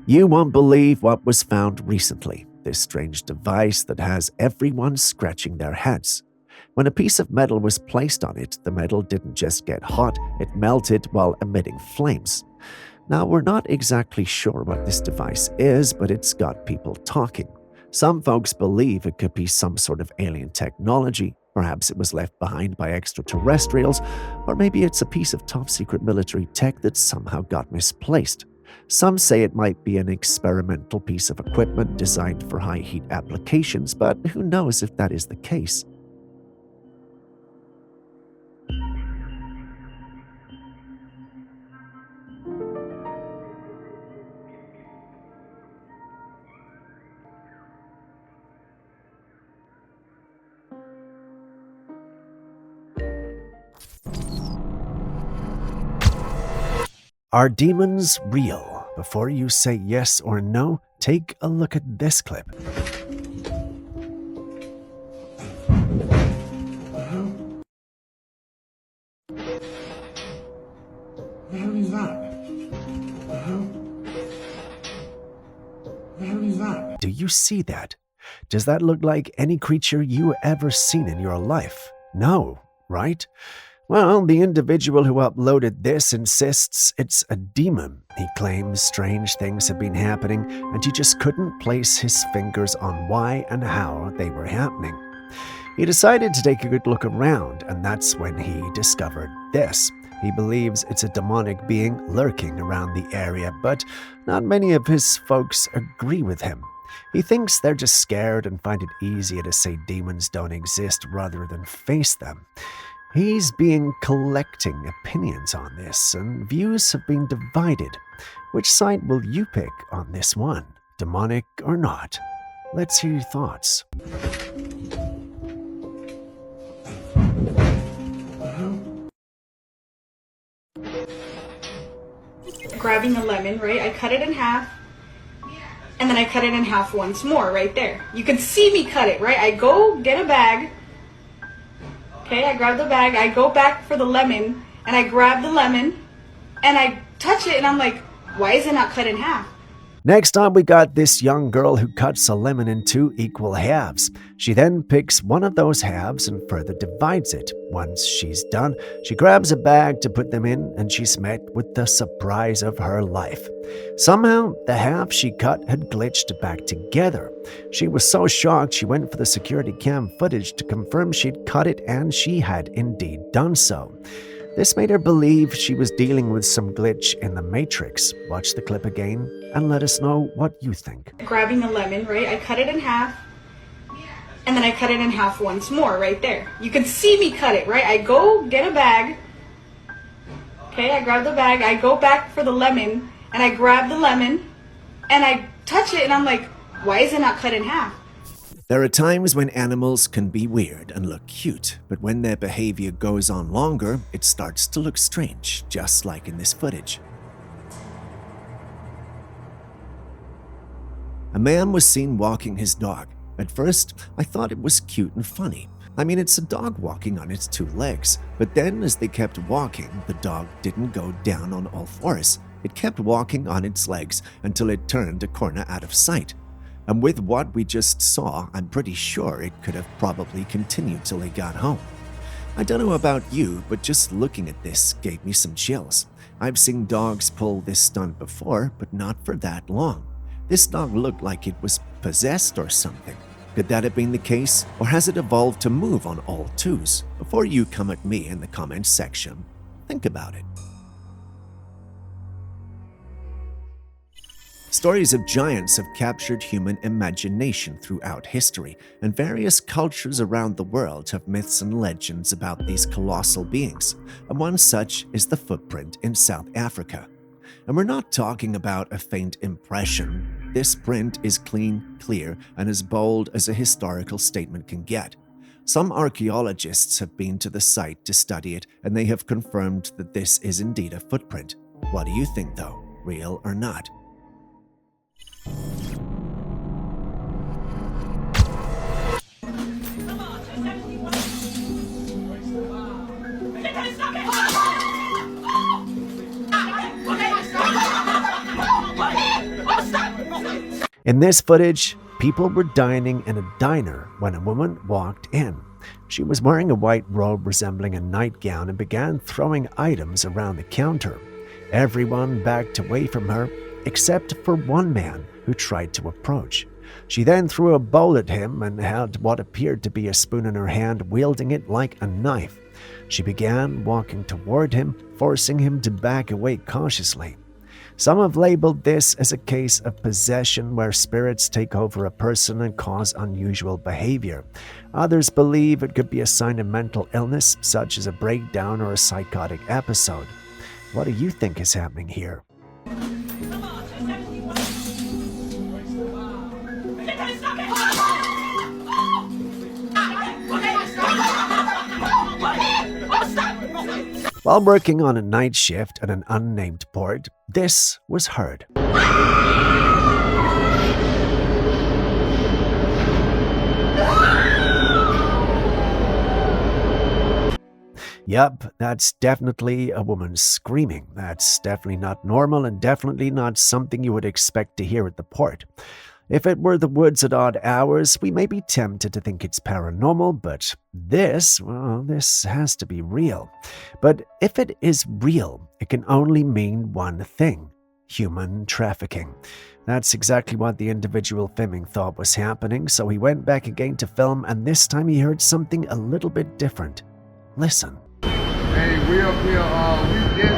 You won't believe what was found recently, this strange device that has everyone scratching their heads. When a piece of metal was placed on it, the metal didn't just get hot, it melted while emitting flames. Now, we're not exactly sure what this device is, but it's got people talking. Some folks believe it could be some sort of alien technology. Perhaps it was left behind by extraterrestrials, or maybe it's a piece of top-secret military tech that somehow got misplaced. Some say it might be an experimental piece of equipment designed for high-heat applications, but who knows if that is the case. Are demons real? Before you say yes or no, take a look at this clip. The hell is that? The hell? The hell is that? Do you see that? Does that look like any creature you ever seen in your life? No, right? Well, the individual who uploaded this insists it's a demon. He claims strange things have been happening, and he just couldn't place his fingers on why and how they were happening. He decided to take a good look around, and that's when he discovered this. He believes it's a demonic being lurking around the area, but not many of his folks agree with him. He thinks they're just scared and find it easier to say demons don't exist rather than face them. He's been collecting opinions on this, and views have been divided. Which side will you pick on this one, demonic or not? Let's hear your thoughts. Grabbing a lemon, right? I cut it in half, and then I cut it in half once more, right there. You can see me cut it, right? I go get a bag. Okay, I grab the bag, I go back for the lemon, and I grab the lemon, and I touch it, and I'm like, why is it not cut in half? Next up, we got this young girl who cuts a lemon in 2 equal halves. She then picks one of those halves and further divides it. Once she's done, she grabs a bag to put them in, and she's met with the surprise of her life. Somehow, the half she cut had glitched back together. She was so shocked she went for the security cam footage to confirm she'd cut it, and she had indeed done so. This made her believe she was dealing with some glitch in the Matrix. Watch the clip again and let us know what you think. Grabbing a lemon, right? I cut it in half, and then I cut it in half once more, right there. You can see me cut it, right? I go get a bag. Okay, I grab the bag, I go back for the lemon, and I grab the lemon, and I touch it, and I'm like, why is it not cut in half? There are times when animals can be weird and look cute, but when their behavior goes on longer, it starts to look strange, just like in this footage. A man was seen walking his dog. At first, I thought it was cute and funny. I mean, it's a dog walking on its 2 legs, but then as they kept walking, the dog didn't go down on all fours. It kept walking on its legs until it turned a corner out of sight. And with what we just saw, I'm pretty sure it could have probably continued till he got home. I don't know about you, but just looking at this gave me some chills. I've seen dogs pull this stunt before, but not for that long. This dog looked like it was possessed or something. Could that have been the case, or has it evolved to move on all 2s? Before you come at me in the comments section, think about it. Stories of giants have captured human imagination throughout history, and various cultures around the world have myths and legends about these colossal beings, and one such is the footprint in South Africa. And we're not talking about a faint impression. This print is clean, clear, and as bold as a historical statement can get. Some archaeologists have been to the site to study it, and they have confirmed that this is indeed a footprint. What do you think though, real or not? In this footage, people were dining in a diner when a woman walked in. She was wearing a white robe resembling a nightgown and began throwing items around the counter. Everyone backed away from her, except for one man who tried to approach. She then threw a bowl at him and held what appeared to be a spoon in her hand, wielding it like a knife. She began walking toward him, forcing him to back away cautiously. Some have labeled this as a case of possession where spirits take over a person and cause unusual behavior. Others believe it could be a sign of mental illness, such as a breakdown or a psychotic episode. What do you think is happening here? While working on a night shift at an unnamed port, this was heard. Yup, that's definitely a woman screaming. That's definitely not normal and definitely not something you would expect to hear at the port. If it were the woods at odd hours, we may be tempted to think it's paranormal, but this has to be real. But if it is real, it can only mean one thing: human trafficking. That's exactly what the individual filming thought was happening, so he went back again to film, and this time he heard something a little bit different. Listen. Hey, we up here, we did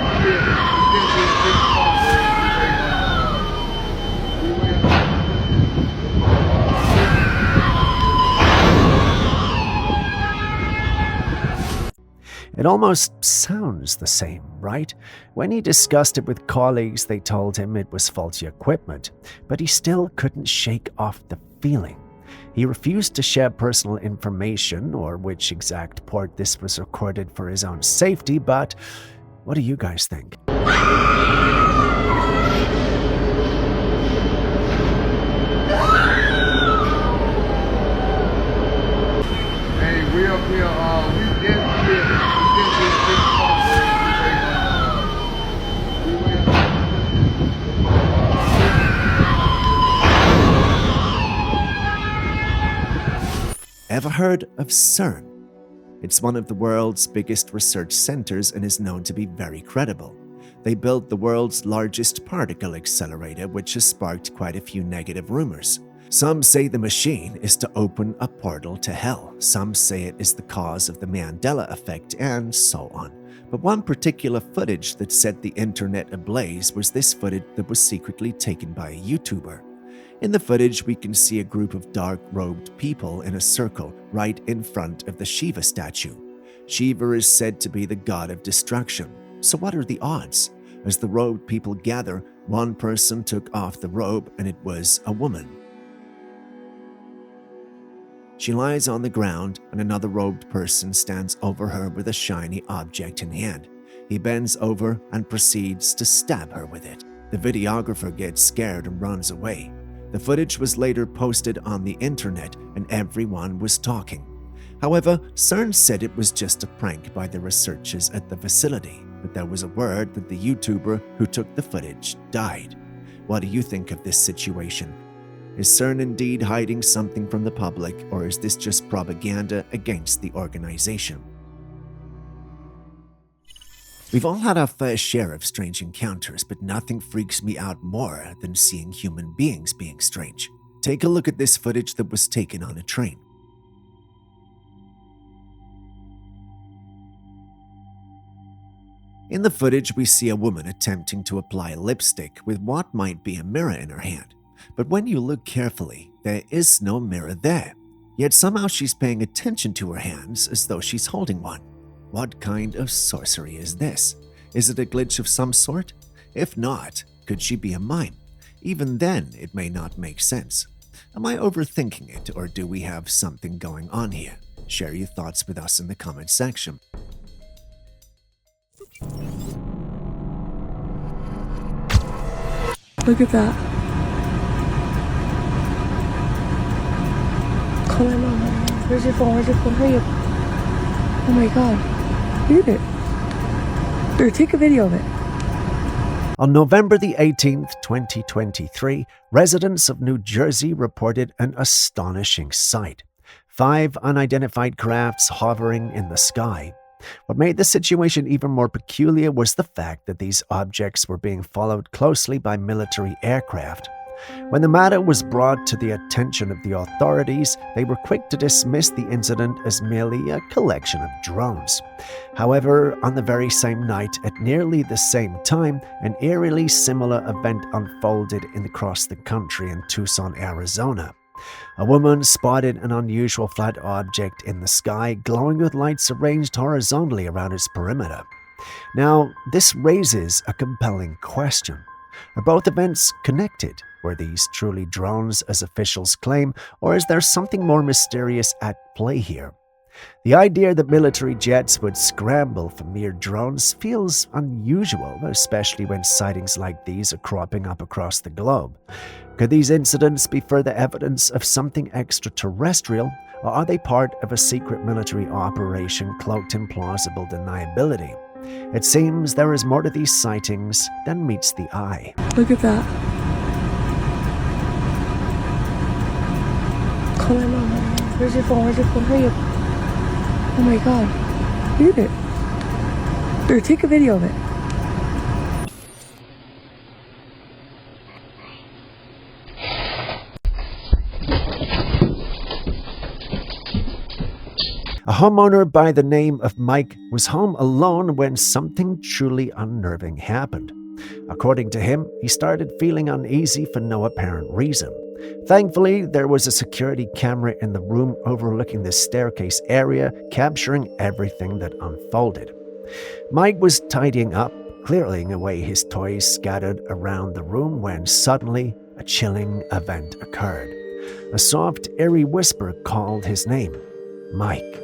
It almost sounds the same, right? When he discussed it with colleagues, they told him it was faulty equipment, but he still couldn't shake off the feeling. He refused to share personal information or which exact port this was recorded for his own safety, but what do you guys think? Hey, we up here, we did Ever heard of CERN? It's one of the world's biggest research centers and is known to be very credible. They built the world's largest particle accelerator, which has sparked quite a few negative rumors. Some say the machine is to open a portal to hell. Some say it is the cause of the Mandela effect, and so on. But one particular footage that set the internet ablaze was this footage that was secretly taken by a YouTuber. In the footage, we can see a group of dark-robed people in a circle right in front of the Shiva statue. Shiva is said to be the god of destruction. So what are the odds? As the robed people gather, one person took off the robe and it was a woman. She lies on the ground and another robed person stands over her with a shiny object in hand. He bends over and proceeds to stab her with it. The videographer gets scared and runs away. The footage was later posted on the internet and everyone was talking. However, CERN said it was just a prank by the researchers at the facility, but there was a word that the YouTuber who took the footage died. What do you think of this situation? Is CERN indeed hiding something from the public, or is this just propaganda against the organization? We've all had our fair share of strange encounters, but nothing freaks me out more than seeing human beings being strange. Take a look at this footage that was taken on a train. In the footage, we see a woman attempting to apply lipstick with what might be a mirror in her hand. But when you look carefully, there is no mirror there. Yet somehow she's paying attention to her hands as though she's holding one. What kind of sorcery is this? Is it a glitch of some sort? If not, could she be a mime? Even then, it may not make sense. Am I overthinking it, or do we have something going on here? Share your thoughts with us in the comment section. Look at that. Come on, Mom. Where's your phone? Where's your phone? Hurry up. Oh my god. Read it. Or take a video of it. On November the 18th, 2023, residents of New Jersey reported an astonishing sight. 5 unidentified crafts hovering in the sky. What made the situation even more peculiar was the fact that these objects were being followed closely by military aircraft. When the matter was brought to the attention of the authorities, they were quick to dismiss the incident as merely a collection of drones. However, on the very same night, at nearly the same time, an eerily similar event unfolded across the country in Tucson, Arizona. A woman spotted an unusual flat object in the sky, glowing with lights arranged horizontally around its perimeter. Now, this raises a compelling question. Are both events connected? Were these truly drones, as officials claim, or is there something more mysterious at play here? The idea that military jets would scramble for mere drones feels unusual, especially when sightings like these are cropping up across the globe. Could these incidents be further evidence of something extraterrestrial, or are they part of a secret military operation cloaked in plausible deniability? It seems there is more to these sightings than meets the eye. Look at that. Call my mom. Where's your phone? Where's your phone? Hurry up. Oh my god. Read it. Or take a video of it. A homeowner by the name of Mike was home alone when something truly unnerving happened. According to him, he started feeling uneasy for no apparent reason. Thankfully, there was a security camera in the room overlooking the staircase area, capturing everything that unfolded. Mike was tidying up, clearing away his toys scattered around the room when suddenly a chilling event occurred. A soft, eerie whisper called his name, Mike.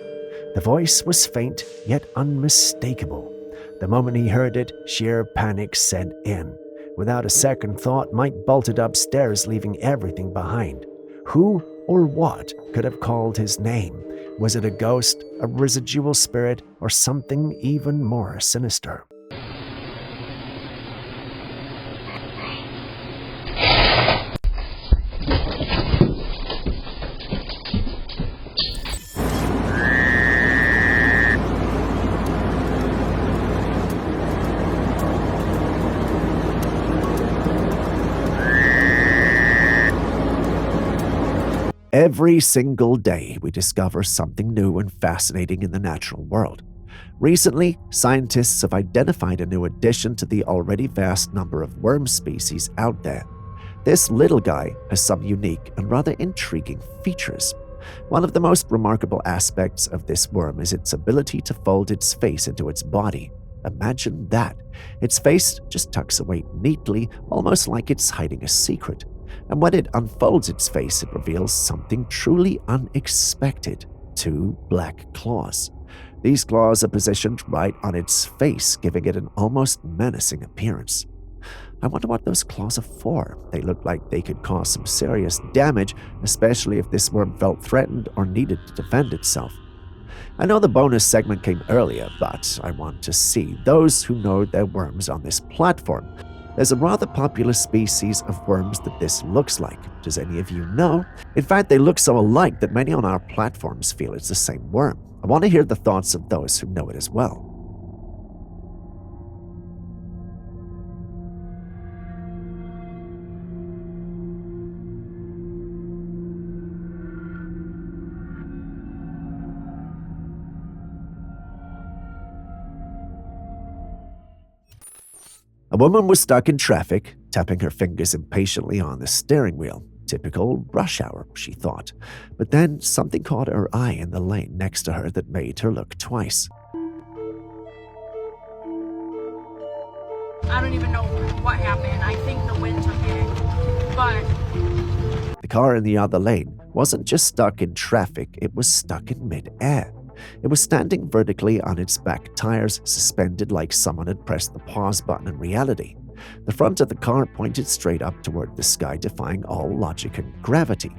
The voice was faint, yet unmistakable. The moment he heard it, sheer panic set in. Without a second thought, Mike bolted upstairs, leaving everything behind. Who or what could have called his name? Was it a ghost, a residual spirit, or something even more sinister? Every single day, we discover something new and fascinating in the natural world. Recently, scientists have identified a new addition to the already vast number of worm species out there. This little guy has some unique and rather intriguing features. One of the most remarkable aspects of this worm is its ability to fold its face into its body. Imagine that. Its face just tucks away neatly, almost like it's hiding a secret. And when it unfolds its face, it reveals something truly unexpected: 2 black claws. These claws are positioned right on its face, giving it an almost menacing appearance. I wonder what those claws are for. They look like they could cause some serious damage, especially if this worm felt threatened or needed to defend itself. I know the bonus segment came earlier, but I want to see those who know their worms on this platform. There's a rather popular species of worms that this looks like. Does any of you know? In fact, they look so alike that many on our platforms feel it's the same worm. I want to hear the thoughts of those who know it as well. A woman was stuck in traffic, tapping her fingers impatiently on the steering wheel. Typical rush hour, she thought. But then something caught her eye in the lane next to her that made her look twice. I don't even know what happened. I think the wind took it, but... The car in the other lane wasn't just stuck in traffic, it was stuck in mid-air. It was standing vertically on its back tires, suspended like someone had pressed the pause button in reality. The front of the car pointed straight up toward the sky, defying all logic and gravity.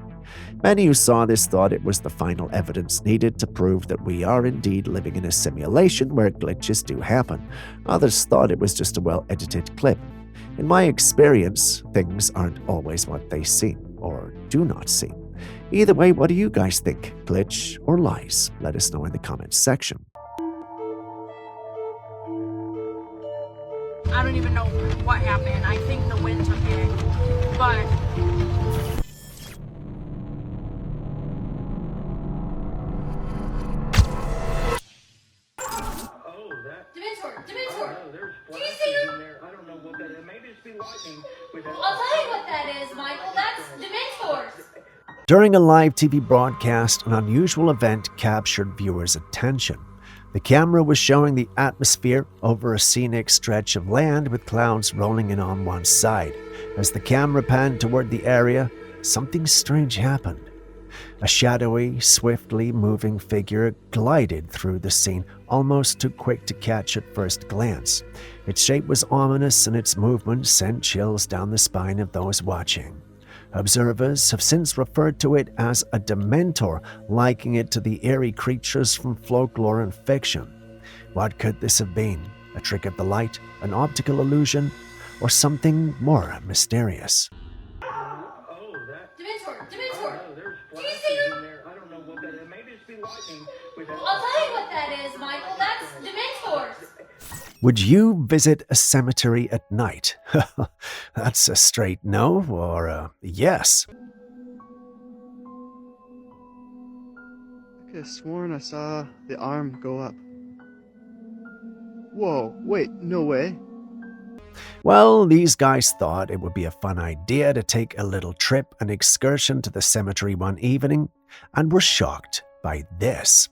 Many who saw this thought it was the final evidence needed to prove that we are indeed living in a simulation where glitches do happen. Others thought it was just a well-edited clip. In my experience, things aren't always what they seem, or do not seem. Either way, what do you guys think? Glitch or lies? Let us know in the comments section. I don't even know what happened. I think the wind took it, but I'll tell you what that is, Michael. That's Dementors. During a live TV broadcast, an unusual event captured viewers' attention. The camera was showing the atmosphere over a scenic stretch of land with clouds rolling in on one side. As the camera panned toward the area, something strange happened. A shadowy, swiftly moving figure glided through the scene, almost too quick to catch at first glance. Its shape was ominous, and its movement sent chills down the spine of those watching. Observers have since referred to it as a Dementor, likening it to the eerie creatures from folklore and fiction. What could this have been? A trick of the light, an optical illusion, or something more mysterious? Dementor! Dementor! Do you see them? I'll tell you what that is, Michael. That's Dementors. Would you visit a cemetery at night? That's a straight no or a yes. I could have sworn I saw the arm go up. Whoa, wait, no way. Well, these guys thought it would be a fun idea to take a little trip, an excursion to the cemetery one evening, and were shocked by this.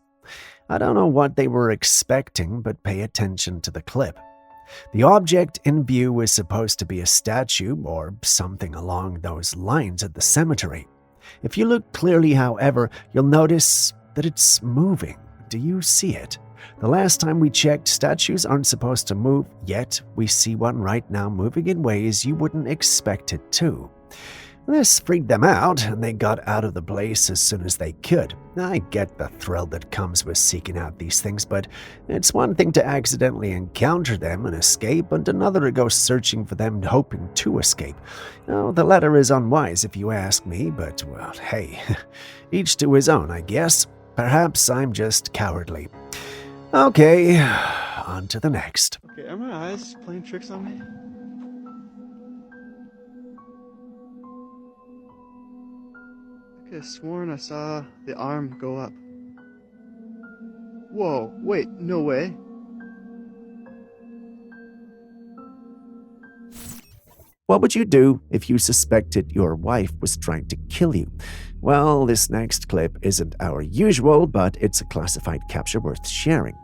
I don't know what they were expecting, but pay attention to the clip. The object in view is supposed to be a statue or something along those lines at the cemetery. If you look clearly, however, you'll notice that it's moving. Do you see it? The last time we checked, statues aren't supposed to move, yet we see one right now moving in ways you wouldn't expect it to. This freaked them out, and they got out of the place as soon as they could. I get the thrill that comes with seeking out these things, but it's one thing to accidentally encounter them and escape, and another to go searching for them hoping to escape. Oh, the latter is unwise if you ask me, but, well, hey, each to his own, I guess. Perhaps I'm just cowardly. Okay, on to the next. Okay, are my eyes playing tricks on me? I could have sworn I saw the arm go up. Whoa, wait, no way. What would you do if you suspected your wife was trying to kill you? Well, this next clip isn't our usual, but it's a classified capture worth sharing.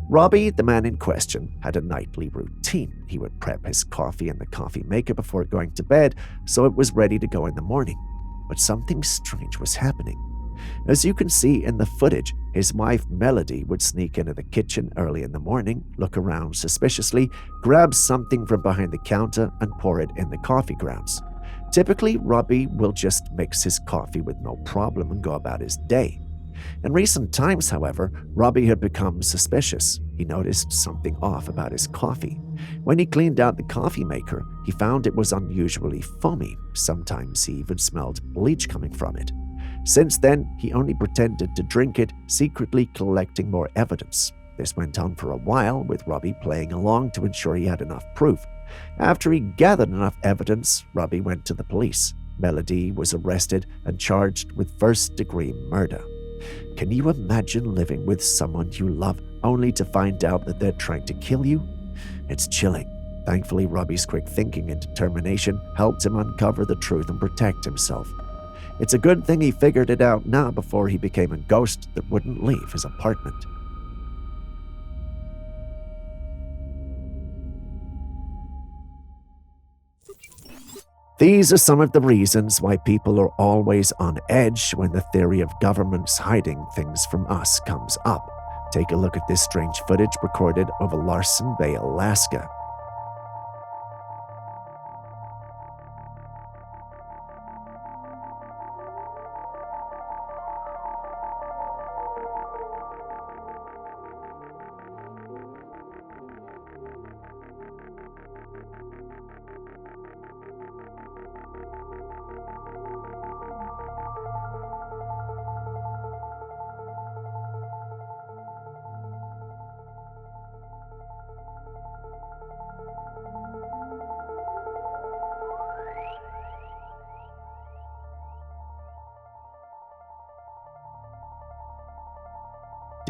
Robbie, the man in question, had a nightly routine. He would prep his coffee in the coffee maker before going to bed, so it was ready to go in the morning. But something strange was happening. As you can see in the footage, his wife Melody would sneak into the kitchen early in the morning, look around suspiciously, grab something from behind the counter, and pour it in the coffee grounds. Typically, Robbie will just mix his coffee with no problem and go about his day. In recent times, however, Robbie had become suspicious. He noticed something off about his coffee. When he cleaned out the coffee maker, he found it was unusually foamy. Sometimes he even smelled bleach coming from it. Since then, he only pretended to drink it, secretly collecting more evidence. This went on for a while, with Robbie playing along to ensure he had enough proof. After he gathered enough evidence, Robbie went to the police. Melody was arrested and charged with first-degree murder. Can you imagine living with someone you love only to find out that they're trying to kill you? It's chilling. Thankfully, Robbie's quick thinking and determination helped him uncover the truth and protect himself. It's a good thing he figured it out now before he became a ghost that wouldn't leave his apartment. These are some of the reasons why people are always on edge when the theory of governments hiding things from us comes up. Take a look at this strange footage recorded over Larsen Bay, Alaska.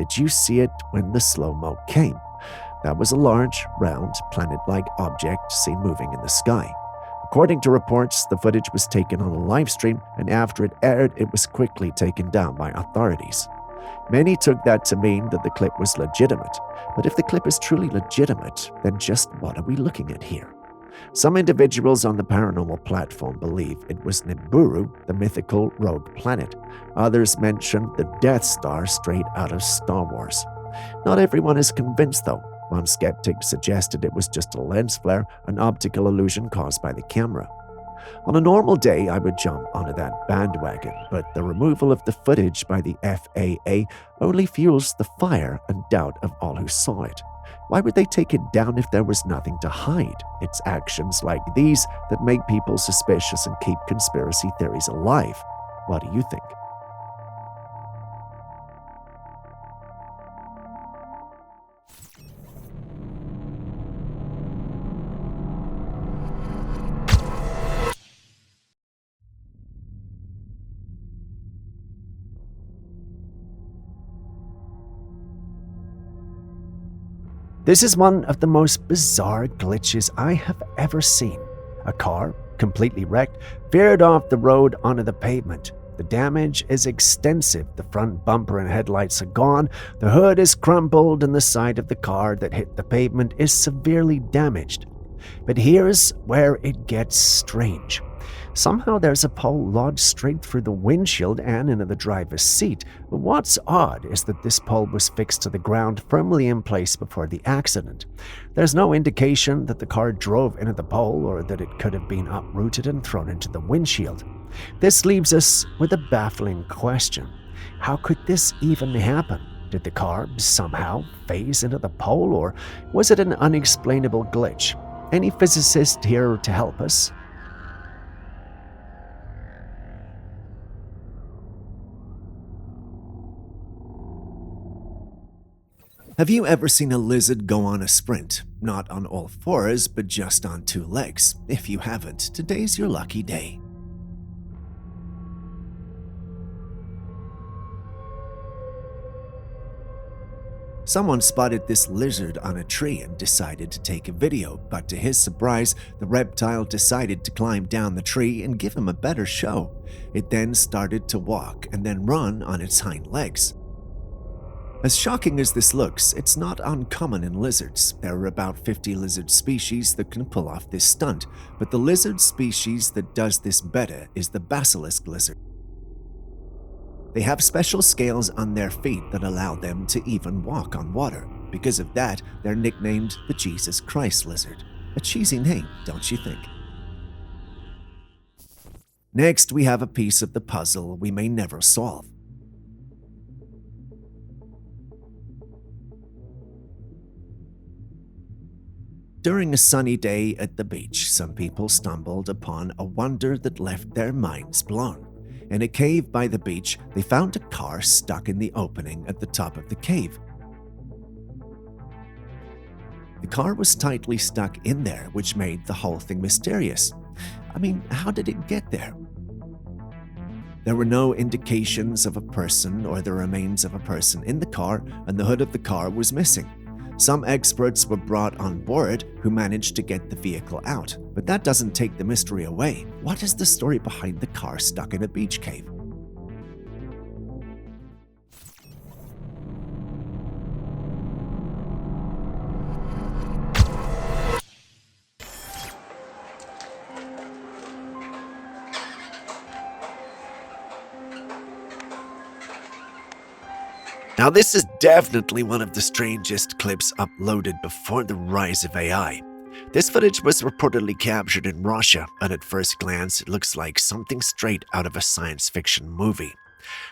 did you see it when the slow-mo came? That was a large, round, planet-like object seen moving in the sky. According to reports, the footage was taken on a live stream, and after it aired, it was quickly taken down by authorities. Many took that to mean that the clip was legitimate, but if the clip is truly legitimate, then just what are we looking at here? Some individuals on the paranormal platform believe it was Nibiru, the mythical rogue planet. Others mention the Death Star straight out of Star Wars. Not everyone is convinced, though. One skeptic suggested it was just a lens flare, an optical illusion caused by the camera. On a normal day, I would jump onto that bandwagon, but the removal of the footage by the FAA only fuels the fire and doubt of all who saw it. Why would they take it down if there was nothing to hide? It's actions like these that make people suspicious and keep conspiracy theories alive. What do you think? This is one of the most bizarre glitches I have ever seen. A car, completely wrecked, veered off the road onto the pavement. The damage is extensive. The front bumper and headlights are gone, the hood is crumpled, and the side of the car that hit the pavement is severely damaged. But here's where it gets strange. Somehow there's a pole lodged straight through the windshield and into the driver's seat. But what's odd is that this pole was fixed to the ground firmly in place before the accident. There's no indication that the car drove into the pole or that it could have been uprooted and thrown into the windshield. This leaves us with a baffling question. How could this even happen? Did the car somehow phase into the pole, or was it an unexplainable glitch? Any physicist here to help us? Have you ever seen a lizard go on a sprint? Not on all fours, but just on two legs. If you haven't, today's your lucky day. Someone spotted this lizard on a tree and decided to take a video, but to his surprise, the reptile decided to climb down the tree and give him a better show. It then started to walk and then run on its hind legs. As shocking as this looks, it's not uncommon in lizards. There are about 50 lizard species that can pull off this stunt, but the lizard species that does this better is the basilisk lizard. They have special scales on their feet that allow them to even walk on water. Because of that, they're nicknamed the Jesus Christ lizard. A cheesy name, don't you think? Next, we have a piece of the puzzle we may never solve. During a sunny day at the beach, some people stumbled upon a wonder that left their minds blown. In a cave by the beach, they found a car stuck in the opening at the top of the cave. The car was tightly stuck in there, which made the whole thing mysterious. I mean, how did it get there? There were no indications of a person or the remains of a person in the car, and the hood of the car was missing. Some experts were brought on board who managed to get the vehicle out, but that doesn't take the mystery away. What is the story behind the car stuck in a beach cave? Now, this is definitely one of the strangest clips uploaded before the rise of AI. This footage was reportedly captured in Russia, and at first glance, it looks like something straight out of a science fiction movie.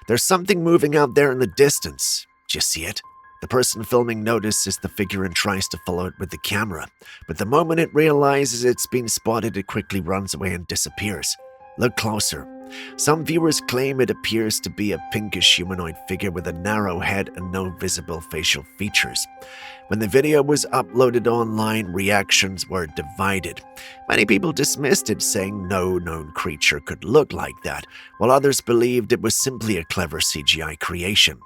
There's something moving out there in the distance. Do you see it? The person filming notices the figure and tries to follow it with the camera, but the moment it realizes it's been spotted, it quickly runs away and disappears. Look closer. Some viewers claim it appears to be a pinkish humanoid figure with a narrow head and no visible facial features. When the video was uploaded online, reactions were divided. Many people dismissed it, saying no known creature could look like that, while others believed it was simply a clever CGI creation.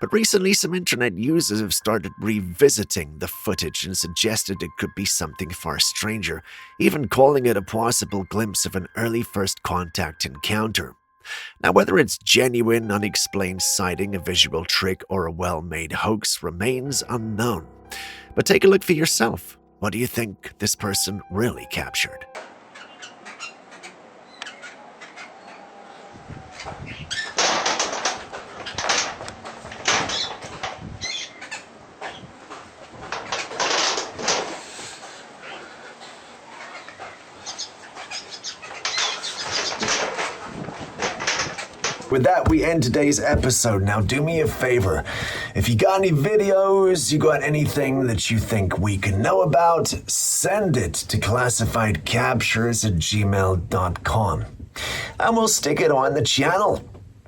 But recently, some internet users have started revisiting the footage and suggested it could be something far stranger, even calling it a possible glimpse of an early first contact encounter. Now, whether it's genuine, unexplained sighting, a visual trick, or a well-made hoax remains unknown. But take a look for yourself. What do you think this person really captured? With that, we end today's episode. Now, do me a favor. If you got any videos, you got anything that you think we can know about, send it to classifiedcaptures@gmail.com. And we'll stick it on the channel.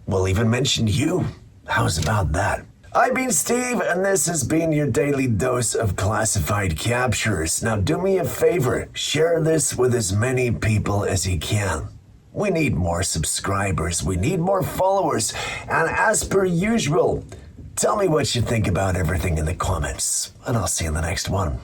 We'll even mention you. How's about that? I've been Steve, and this has been your daily dose of classified captures. Now, do me a favor. Share this with as many people as you can. We need more subscribers, we need more followers, and as per usual, tell me what you think about everything in the comments, and I'll see you in the next one.